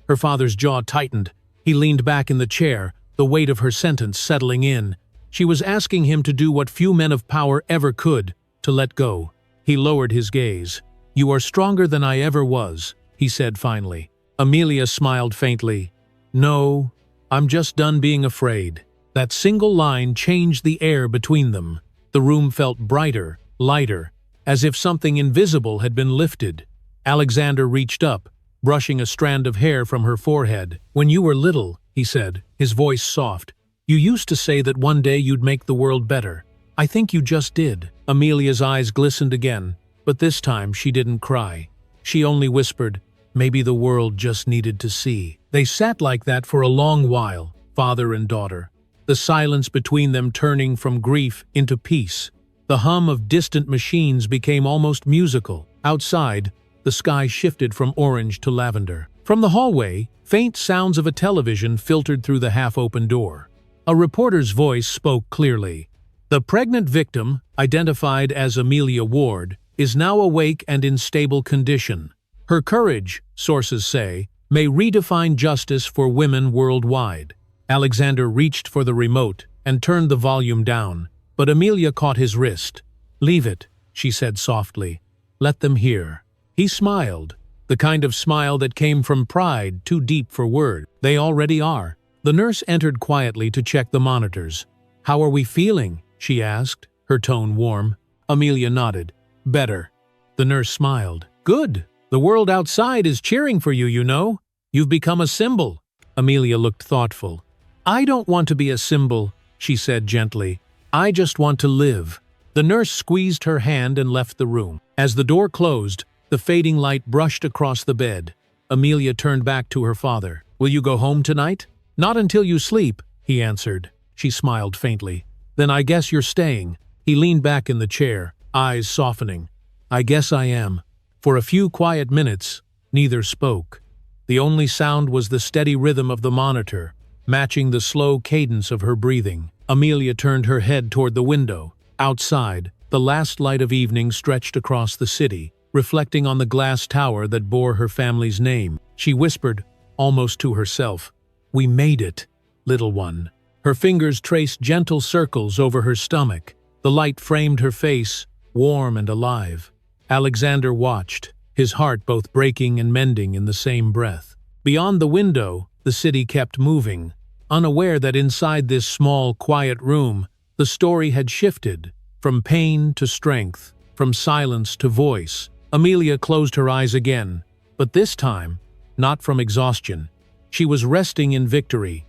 Her father's jaw tightened. He leaned back in the chair, the weight of her sentence settling in. She was asking him to do what few men of power ever could, to let go. He lowered his gaze. "You are stronger than I ever was," he said finally. Amelia smiled faintly. "No, I'm just done being afraid." That single line changed the air between them. The room felt brighter, lighter, as if something invisible had been lifted. Alexander reached up, brushing a strand of hair from her forehead. "When you were little," he said, his voice soft, "you used to say that one day you'd make the world better. I think you just did." Amelia's eyes glistened again, but this time she didn't cry. She only whispered, "Maybe the world just needed to see." They sat like that for a long while, father and daughter. the silence between them turning from grief into peace. The hum of distant machines became almost musical. Outside, the sky shifted from orange to lavender. From the hallway, faint sounds of a television filtered through the half-open door. A reporter's voice spoke clearly. The pregnant victim, identified as Amelia Ward, is now awake and in stable condition. Her courage, sources say, may redefine justice for women worldwide. Alexander reached for the remote and turned the volume down, but Amelia caught his wrist. "Leave it," she said softly. "Let them hear." He smiled, the kind of smile that came from pride too deep for words. "They already are." The nurse entered quietly to check the monitors. "How are we feeling?" she asked, her tone warm. Amelia nodded. "Better." The nurse smiled. "Good. The world outside is cheering for you, you know. You've become a symbol." Amelia looked thoughtful. "I don't want to be a symbol," she said gently. "I just want to live." The nurse squeezed her hand and left the room. As the door closed, the fading light brushed across the bed. Amelia turned back to her father. "Will you go home tonight?" "Not until you sleep," he answered. She smiled faintly. "Then I guess you're staying." He leaned back in the chair, eyes softening. "I guess I am." For a few quiet minutes, neither spoke. The only sound was the steady rhythm of the monitor, matching the slow cadence of her breathing. Amelia turned her head toward the window. Outside, the last light of evening stretched across the city, reflecting on the glass tower that bore her family's name. She whispered, almost to herself, "We made it, little one." Her fingers traced gentle circles over her stomach. The light framed her face, warm and alive. Alexander watched, his heart both breaking and mending in the same breath. Beyond the window, the city kept moving, unaware that inside this small, quiet room, the story had shifted, from pain to strength, from silence to voice. Amelia closed her eyes again, but this time, not from exhaustion. She was resting in victory.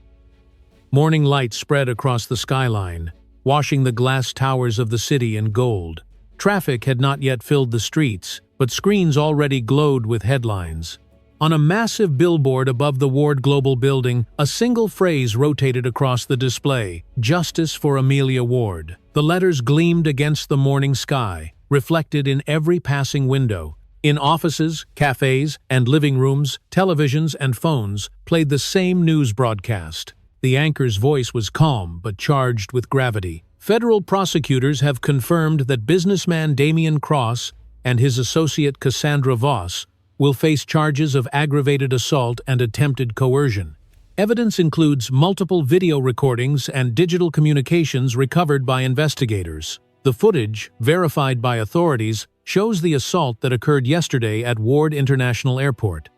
Morning light spread across the skyline, washing the glass towers of the city in gold. Traffic had not yet filled the streets, but screens already glowed with headlines. On a massive billboard above the Ward Global building, a single phrase rotated across the display: "Justice for Amelia Ward." The letters gleamed against the morning sky, reflected in every passing window. In offices, cafes, and living rooms, televisions and phones played the same news broadcast. The anchor's voice was calm but charged with gravity. Federal prosecutors have confirmed that businessman Damian Cross and his associate Cassandra Voss will face charges of aggravated assault and attempted coercion. Evidence includes multiple video recordings and digital communications recovered by investigators. The footage, verified by authorities, shows the assault that occurred yesterday at Ward International Airport.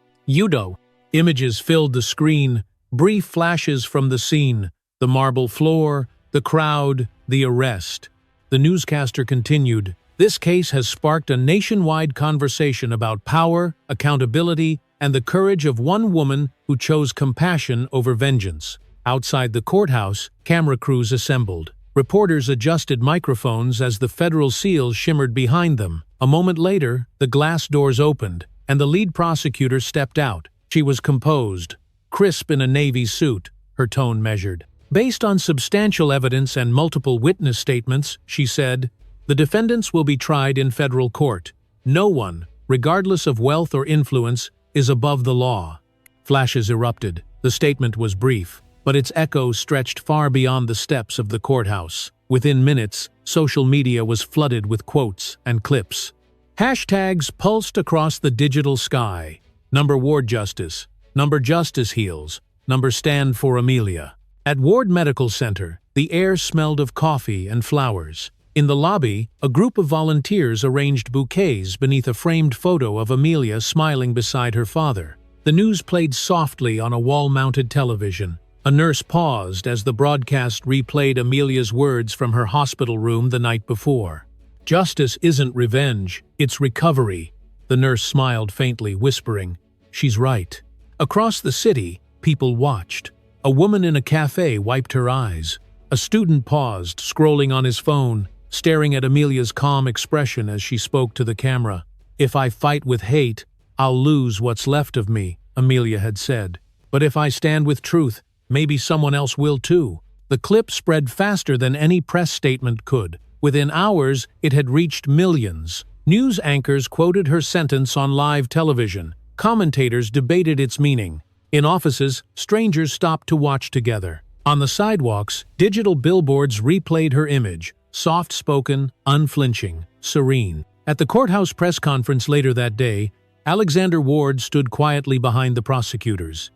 Images filled the screen, brief flashes from the scene, the marble floor, the crowd, the arrest. The newscaster continued, "This case has sparked a nationwide conversation about power, accountability, and the courage of one woman who chose compassion over vengeance." Outside the courthouse, camera crews assembled. Reporters adjusted microphones as the federal seals shimmered behind them. A moment later, the glass doors opened, and the lead prosecutor stepped out. She was composed, crisp in a Navy suit, her tone measured. "Based on substantial evidence and multiple witness statements," she said, "the defendants will be tried in federal court. No one, regardless of wealth or influence, is above the law." Flashes erupted. The statement was brief, but its echo stretched far beyond the steps of the courthouse. Within minutes, social media was flooded with quotes and clips. Hashtags pulsed across the digital sky. Number Ward Justice. Number Justice Heals. Number Stand for Amelia. At Ward Medical Center, the air smelled of coffee and flowers. In the lobby, a group of volunteers arranged bouquets beneath a framed photo of Amelia smiling beside her father. The news played softly on a wall-mounted television. A nurse paused as the broadcast replayed Amelia's words from her hospital room the night before. "Justice isn't revenge, it's recovery." The nurse smiled faintly, whispering, "She's right." Across the city, people watched. A woman in a cafe wiped her eyes. A student paused, scrolling on his phone, staring at Amelia's calm expression as she spoke to the camera. "If I fight with hate, I'll lose what's left of me," Amelia had said. "But if I stand with truth, maybe someone else will too." The clip spread faster than any press statement could. Within hours, it had reached millions. News anchors quoted her sentence on live television. Commentators debated its meaning. In offices, strangers stopped to watch together. On the sidewalks, digital billboards replayed her image, soft-spoken, unflinching, serene. At the courthouse press conference later that day, Alexander Ward stood quietly behind the prosecutors.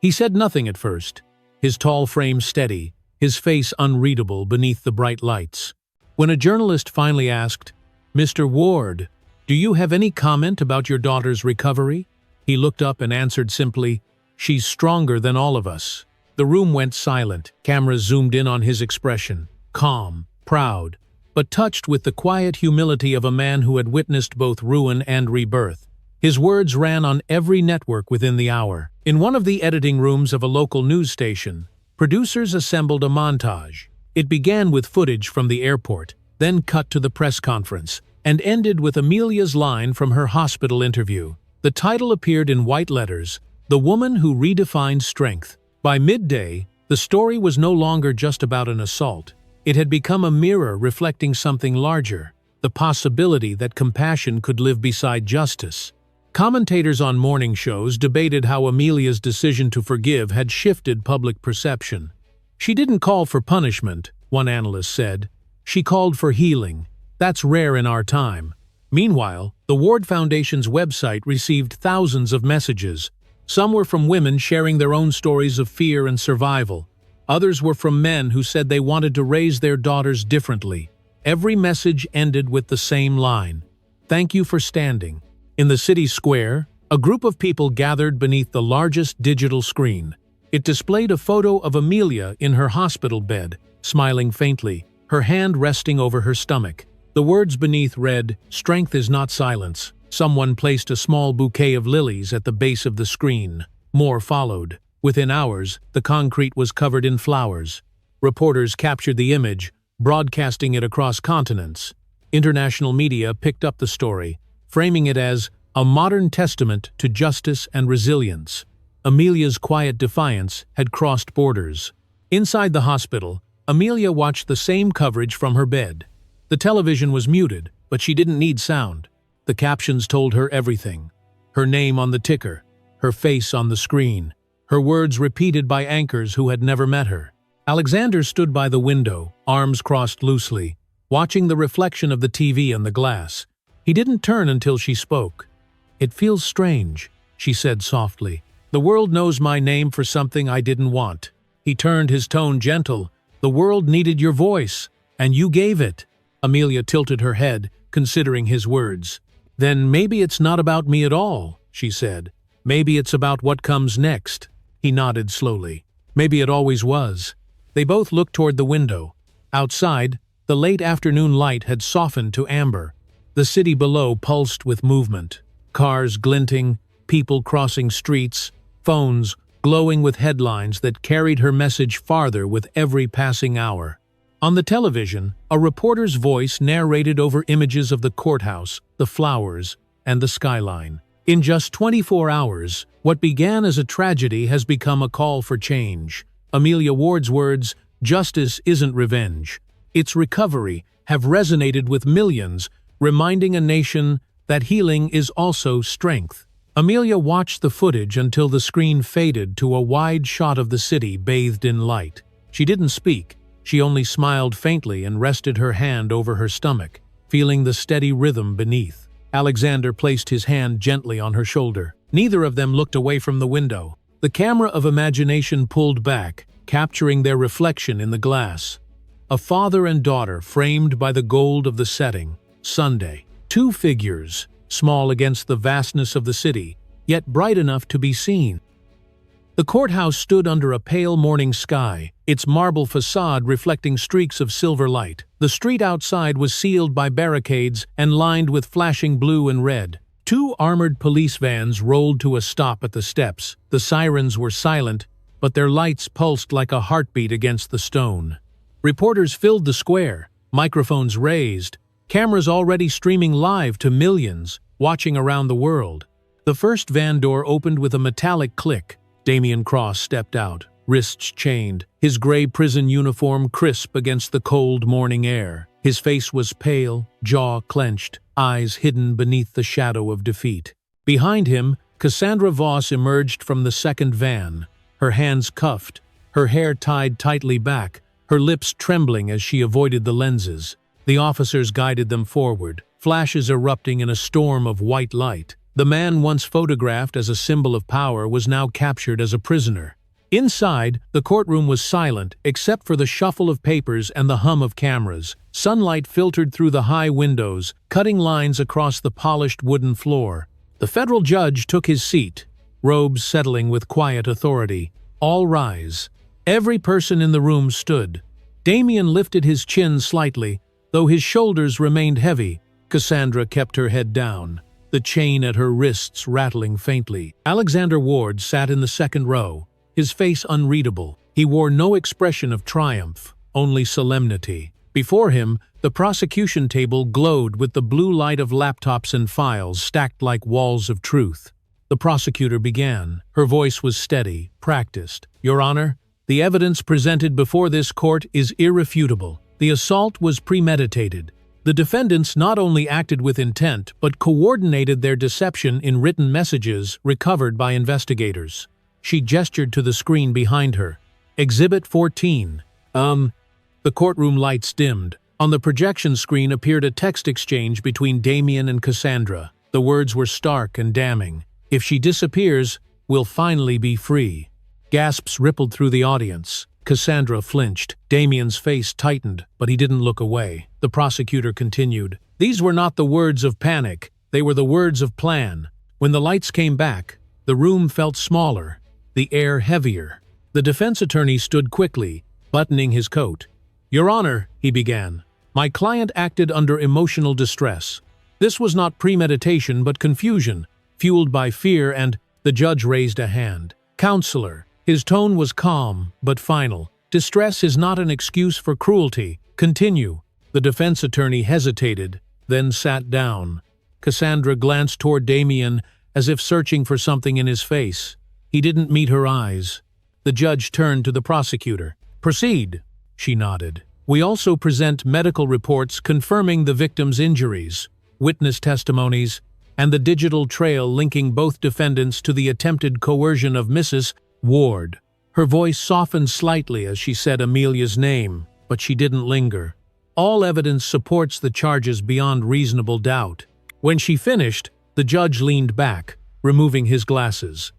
He said nothing at first, his tall frame steady, his face unreadable beneath the bright lights. When a journalist finally asked, "Mr. Ward, do you have any comment about your daughter's recovery?" he looked up and answered simply, "She's stronger than all of us." The room went silent. Cameras zoomed in on his expression, calm, proud, but touched with the quiet humility of a man who had witnessed both ruin and rebirth. His words ran on every network within the hour. In one of the editing rooms of a local news station, producers assembled a montage. It began with footage from the airport, then cut to the press conference, and ended with Amelia's line from her hospital interview. The title appeared in white letters, "The Woman Who Redefined Strength." By midday, the story was no longer just about an assault. It had become a mirror reflecting something larger, the possibility that compassion could live beside justice. Commentators on morning shows debated how Amelia's decision to forgive had shifted public perception. "She didn't call for punishment," one analyst said. "She called for healing. That's rare in our time." Meanwhile, the Ward Foundation's website received thousands of messages. Some were from women sharing their own stories of fear and survival. Others were from men who said they wanted to raise their daughters differently. Every message ended with the same line, "Thank you for standing." In the city square, a group of people gathered beneath the largest digital screen. It displayed a photo of Amelia in her hospital bed, smiling faintly, her hand resting over her stomach. The words beneath read, "Strength is not silence." Someone placed a small bouquet of lilies at the base of the screen. More followed. Within hours, the concrete was covered in flowers. Reporters captured the image, broadcasting it across continents. International media picked up the story, framing it as a modern testament to justice and resilience. Amelia's quiet defiance had crossed borders. Inside the hospital, Amelia watched the same coverage from her bed. The television was muted, but she didn't need sound. The captions told her everything. Her name on the ticker, her face on the screen, her words repeated by anchors who had never met her. Alexander stood by the window, arms crossed loosely, watching the reflection of the TV on the glass. He didn't turn until she spoke. "It feels strange," she said softly. "The world knows my name for something I didn't want." He turned, his tone gentle. "The world needed your voice, and you gave it." Amelia tilted her head, considering his words. "Then maybe it's not about me at all," she said. "Maybe it's about what comes next." He nodded slowly. "Maybe it always was." They both looked toward the window. Outside, the late afternoon light had softened to amber. The city below pulsed with movement. Cars glinting, people crossing streets, phones glowing with headlines that carried her message farther with every passing hour. On the television, a reporter's voice narrated over images of the courthouse, the flowers, and the skyline. In just 24 hours, what began as a tragedy has become a call for change. Amelia Ward's words, "Justice isn't revenge, it's recovery," have resonated with millions, reminding a nation that healing is also strength. Amelia watched the footage until the screen faded to a wide shot of the city bathed in light. She didn't speak. She only smiled faintly and rested her hand over her stomach, feeling the steady rhythm beneath. Alexander placed his hand gently on her shoulder. Neither of them looked away from the window. The camera of imagination pulled back, capturing their reflection in the glass. A father and daughter framed by the gold of the setting. Sunday. Two figures, small against the vastness of the city, yet bright enough to be seen. The courthouse stood under a pale morning sky, its marble facade reflecting streaks of silver light. The street outside was sealed by barricades and lined with flashing blue and red. Two armored police vans rolled to a stop at the steps. The sirens were silent, but their lights pulsed like a heartbeat against the stone. Reporters filled the square, microphones raised, cameras already streaming live to millions, watching around the world. The first van door opened with a metallic click. Damian Cross stepped out, wrists chained, his gray prison uniform crisp against the cold morning air. His face was pale, jaw clenched, eyes hidden beneath the shadow of defeat. Behind him, Cassandra Voss emerged from the second van, her hands cuffed, her hair tied tightly back, her lips trembling as she avoided the lenses. The officers guided them forward, flashes erupting in a storm of white light. The man once photographed as a symbol of power was now captured as a prisoner. Inside, the courtroom was silent except for the shuffle of papers and the hum of cameras. Sunlight filtered through the high windows, cutting lines across the polished wooden floor. The federal judge took his seat, robes settling with quiet authority. All rise. Every person in the room stood. Damien lifted his chin slightly, though his shoulders remained heavy. Cassandra kept her head down, the chain at her wrists rattling faintly. Alexander Ward sat in the second row, his face unreadable. He wore no expression of triumph, only solemnity. Before him, the prosecution table glowed with the blue light of laptops and files stacked like walls of truth. The prosecutor began. Her voice was steady, practiced. "Your Honor, the evidence presented before this court is irrefutable. The assault was premeditated. The defendants not only acted with intent, but coordinated their deception in written messages recovered by investigators." She gestured to the screen behind her. "Exhibit 14. The courtroom lights dimmed. On the projection screen appeared a text exchange between Damien and Cassandra. The words were stark and damning. "If she disappears, we'll finally be free." Gasps rippled through the audience. Cassandra flinched. Damien's face tightened, but he didn't look away. The prosecutor continued. "These were not the words of panic. They were the words of plan." When the lights came back, the room felt smaller, the air heavier. The defense attorney stood quickly, buttoning his coat. "Your Honor," he began, "my client acted under emotional distress. This was not premeditation but confusion, fueled by fear and—" The judge raised a hand. "Counselor." His tone was calm, but final. "Distress is not an excuse for cruelty. Continue." The defense attorney hesitated, then sat down. Cassandra glanced toward Damien as if searching for something in his face. He didn't meet her eyes. The judge turned to the prosecutor. "Proceed," she nodded. "We also present medical reports confirming the victim's injuries, witness testimonies, and the digital trail linking both defendants to the attempted coercion of Mrs. Ward." Her voice softened slightly as she said Amelia's name, but she didn't linger. "All evidence supports the charges beyond reasonable doubt." When she finished, the judge leaned back, removing his glasses.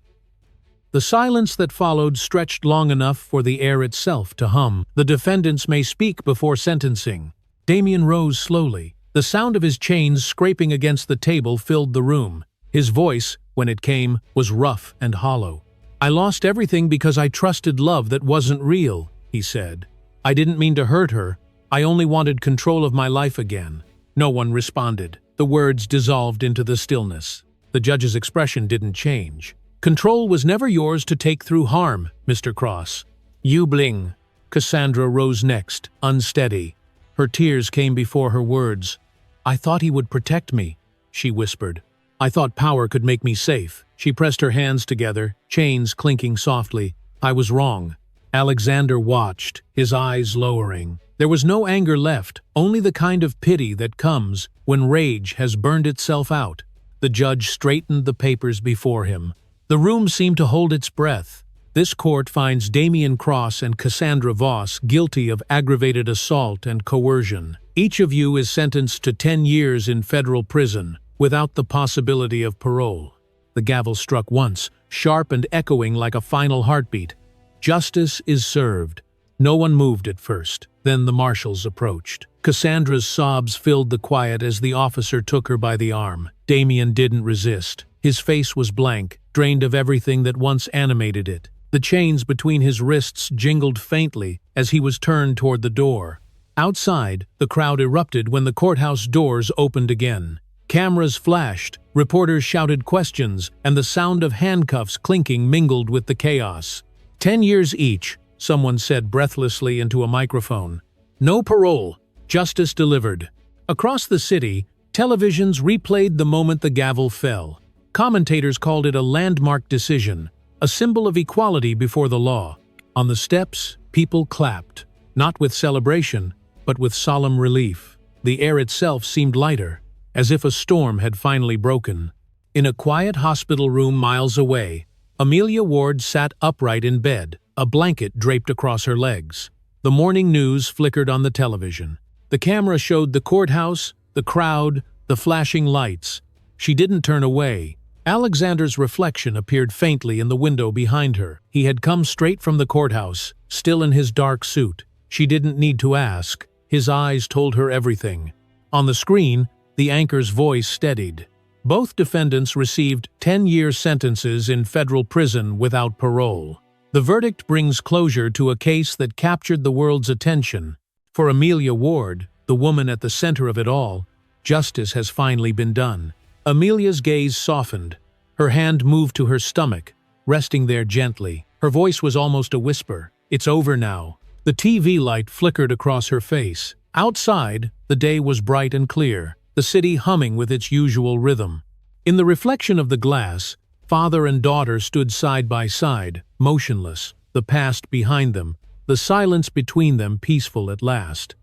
The silence that followed stretched long enough for the air itself to hum. "The defendants may speak before sentencing." Damien rose slowly. The sound of his chains scraping against the table filled the room. His voice, when it came, was rough and hollow. "I lost everything because I trusted love that wasn't real," he said. "I didn't mean to hurt her. I only wanted control of my life again." No one responded. The words dissolved into the stillness. The judge's expression didn't change. "Control was never yours to take through harm, Mr. Cross." "You bling." Cassandra rose next, unsteady. Her tears came before her words. "I thought he would protect me," she whispered. "I thought power could make me safe." She pressed her hands together, chains clinking softly. "I was wrong." Alexander watched, his eyes lowering. There was no anger left, only the kind of pity that comes when rage has burned itself out. The judge straightened the papers before him. The room seemed to hold its breath. "This court finds Damien Cross and Cassandra Voss guilty of aggravated assault and coercion. Each of you is sentenced to 10 years in federal prison, without the possibility of parole." The gavel struck once, sharp and echoing like a final heartbeat. "Justice is served." No one moved at first. Then the marshals approached. Cassandra's sobs filled the quiet as the officer took her by the arm. Damien didn't resist. His face was blank, drained of everything that once animated it. The chains between his wrists jingled faintly as he was turned toward the door. Outside, the crowd erupted when the courthouse doors opened again. Cameras flashed, reporters shouted questions, and the sound of handcuffs clinking mingled with the chaos. 10 years each, someone said breathlessly into a microphone. No parole, justice delivered. Across the city, televisions replayed the moment the gavel fell. Commentators called it a landmark decision, a symbol of equality before the law. On the steps, people clapped, not with celebration, but with solemn relief. The air itself seemed lighter, as if a storm had finally broken. In a quiet hospital room miles away, Amelia Ward sat upright in bed, a blanket draped across her legs. The morning news flickered on the television. The camera showed the courthouse, the crowd, the flashing lights. She didn't turn away. Alexander's reflection appeared faintly in the window behind her. He had come straight from the courthouse, still in his dark suit. She didn't need to ask. His eyes told her everything. On the screen, the anchor's voice steadied. Both defendants received 10-year sentences in federal prison without parole. The verdict brings closure to a case that captured the world's attention. For Amelia Ward, the woman at the center of it all, justice has finally been done. Amelia's gaze softened. Her hand moved to her stomach, resting there gently. Her voice was almost a whisper. "It's over now." The TV light flickered across her face. Outside, the day was bright and clear, the city humming with its usual rhythm. In the reflection of the glass, father and daughter stood side by side, motionless, the past behind them, the silence between them peaceful at last.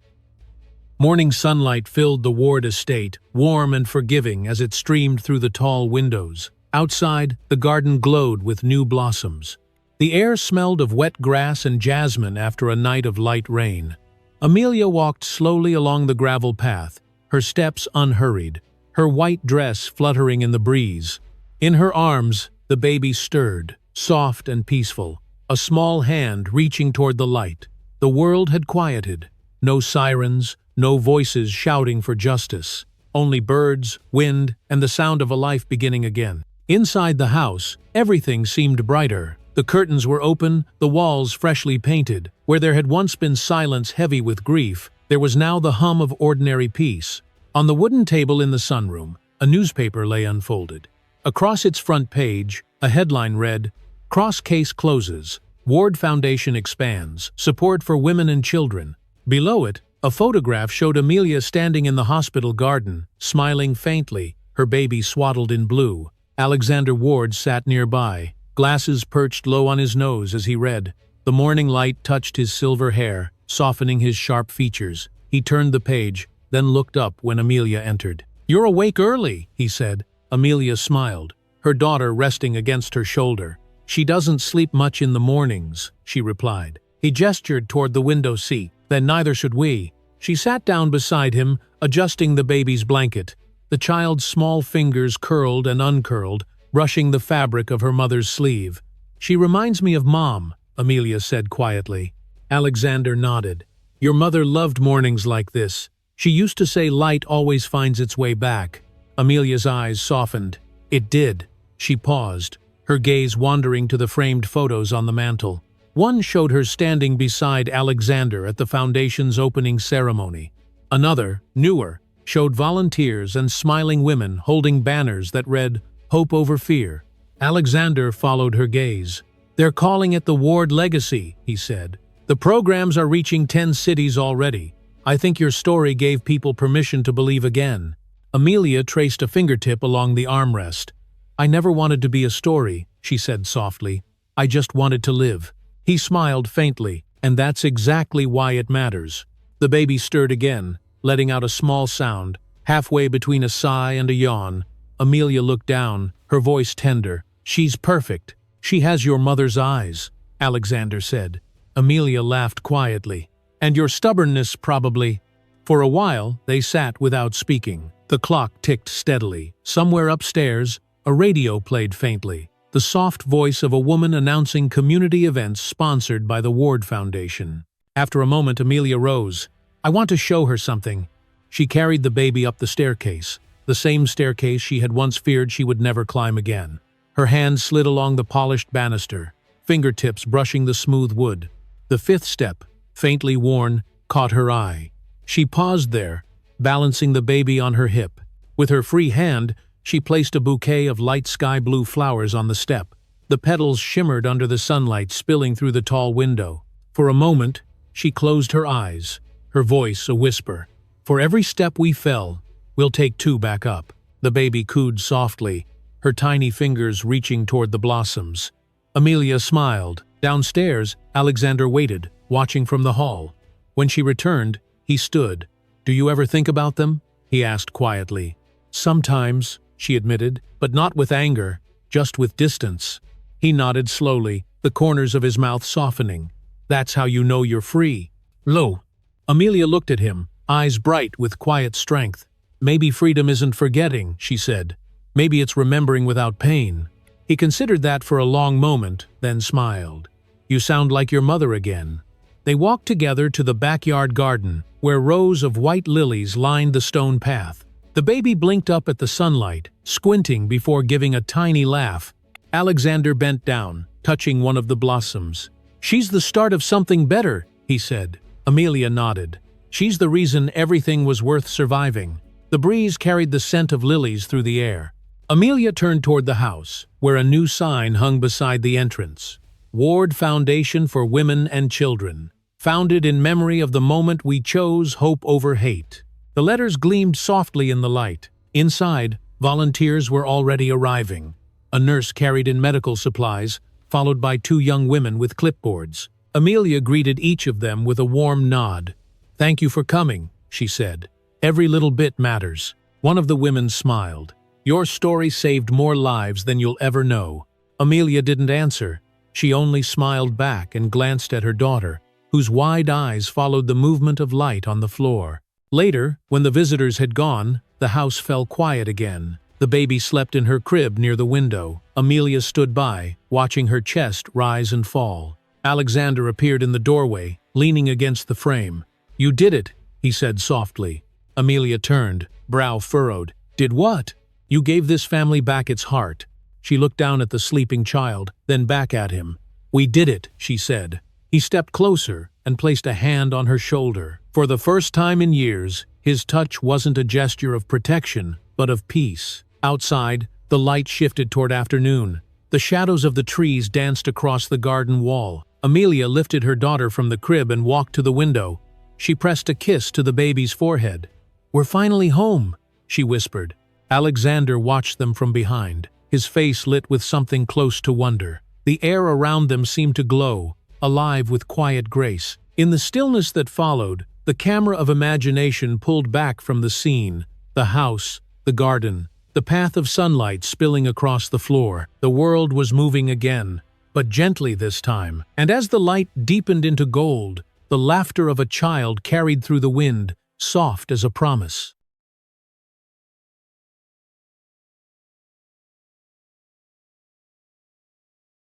Morning sunlight filled the Ward estate, warm and forgiving as it streamed through the tall windows. Outside, the garden glowed with new blossoms. The air smelled of wet grass and jasmine after a night of light rain. Amelia walked slowly along the gravel path, her steps unhurried, her white dress fluttering in the breeze. In her arms, the baby stirred, soft and peaceful, a small hand reaching toward the light. The world had quieted. No sirens, no voices shouting for justice. Only birds, wind, and the sound of a life beginning again. Inside the house, everything seemed brighter. The curtains were open, the walls freshly painted. Where there had once been silence heavy with grief, there was now the hum of ordinary peace. On the wooden table in the sunroom, a newspaper lay unfolded. Across its front page, a headline read, "Cross Case Closes. Ward Foundation Expands. Support for Women and Children." Below it, a photograph showed Amelia standing in the hospital garden, smiling faintly, her baby swaddled in blue. Alexander Ward sat nearby, glasses perched low on his nose as he read. The morning light touched his silver hair, softening his sharp features. He turned the page, then looked up when Amelia entered. "You're awake early," he said. Amelia smiled, her daughter resting against her shoulder. "She doesn't sleep much in the mornings," she replied. He gestured toward the window seat. "Then neither should we." She sat down beside him, adjusting the baby's blanket. The child's small fingers curled and uncurled, brushing the fabric of her mother's sleeve. "She reminds me of Mom," Amelia said quietly. Alexander nodded. "Your mother loved mornings like this. She used to say light always finds its way back." Amelia's eyes softened. It did. She paused, her gaze wandering to the framed photos on the mantel. One showed her standing beside Alexander at the foundation's opening ceremony. Another, newer, showed volunteers and smiling women holding banners that read, "Hope over Fear." Alexander followed her gaze. "They're calling it the Ward Legacy," he said. "The programs are reaching 10 cities already. I think your story gave people permission to believe again." Amelia traced a fingertip along the armrest. "I never wanted to be a story," she said softly. "I just wanted to live." He smiled faintly, "And that's exactly why it matters." The baby stirred again, letting out a small sound, halfway between a sigh and a yawn. Amelia looked down, her voice tender. "She's perfect. She has your mother's eyes," Alexander said. Amelia laughed quietly. "And your stubbornness, probably." For a while, they sat without speaking. The clock ticked steadily. Somewhere upstairs, a radio played faintly. The soft voice of a woman announcing community events sponsored by the Ward Foundation. After a moment, Amelia rose. "I want to show her something." She carried the baby up the staircase, the same staircase she had once feared she would never climb again. Her hand slid along the polished banister, fingertips brushing the smooth wood. The 5th step, faintly worn, caught her eye. She paused there, balancing the baby on her hip. With her free hand, she placed a bouquet of light sky-blue flowers on the step. The petals shimmered under the sunlight spilling through the tall window. For a moment, she closed her eyes, her voice a whisper. "For every step we fell, we'll take 2 back up." The baby cooed softly, her tiny fingers reaching toward the blossoms. Amelia smiled. Downstairs, Alexander waited, watching from the hall. When she returned, he stood. "Do you ever think about them?" he asked quietly. "Sometimes," she admitted, "but not with anger, just with distance." He nodded slowly, the corners of his mouth softening. "That's how you know you're free." Lo! Amelia looked at him, eyes bright with quiet strength. "Maybe freedom isn't forgetting," she said. "Maybe it's remembering without pain." He considered that for a long moment, then smiled. "You sound like your mother again." They walked together to the backyard garden, where rows of white lilies lined the stone path. The baby blinked up at the sunlight, squinting before giving a tiny laugh. Alexander bent down, touching one of the blossoms. "She's the start of something better," he said. Amelia nodded. "She's the reason everything was worth surviving." The breeze carried the scent of lilies through the air. Amelia turned toward the house, where a new sign hung beside the entrance. "Ward Foundation for Women and Children. Founded in memory of the moment we chose hope over hate." The letters gleamed softly in the light. Inside, volunteers were already arriving. A nurse carried in medical supplies, followed by 2 young women with clipboards. Amelia greeted each of them with a warm nod. "Thank you for coming," she said. "Every little bit matters." One of the women smiled. "Your story saved more lives than you'll ever know." Amelia didn't answer. She only smiled back and glanced at her daughter, whose wide eyes followed the movement of light on the floor. Later, when the visitors had gone, the house fell quiet again. The baby slept in her crib near the window. Amelia stood by, watching her chest rise and fall. Alexander appeared in the doorway, leaning against the frame. "You did it," he said softly. Amelia turned, brow furrowed. "Did what?" "You gave this family back its heart." She looked down at the sleeping child, then back at him. "We did it," she said. He stepped closer and placed a hand on her shoulder. For the first time in years, his touch wasn't a gesture of protection, but of peace. Outside, the light shifted toward afternoon. The shadows of the trees danced across the garden wall. Amelia lifted her daughter from the crib and walked to the window. She pressed a kiss to the baby's forehead. "We're finally home," she whispered. Alexander watched them from behind, his face lit with something close to wonder. The air around them seemed to glow, alive with quiet grace. In the stillness that followed, the camera of imagination pulled back from the scene, the house, the garden, the path of sunlight spilling across the floor. The world was moving again, but gently this time. And as the light deepened into gold, the laughter of a child carried through the wind, soft as a promise.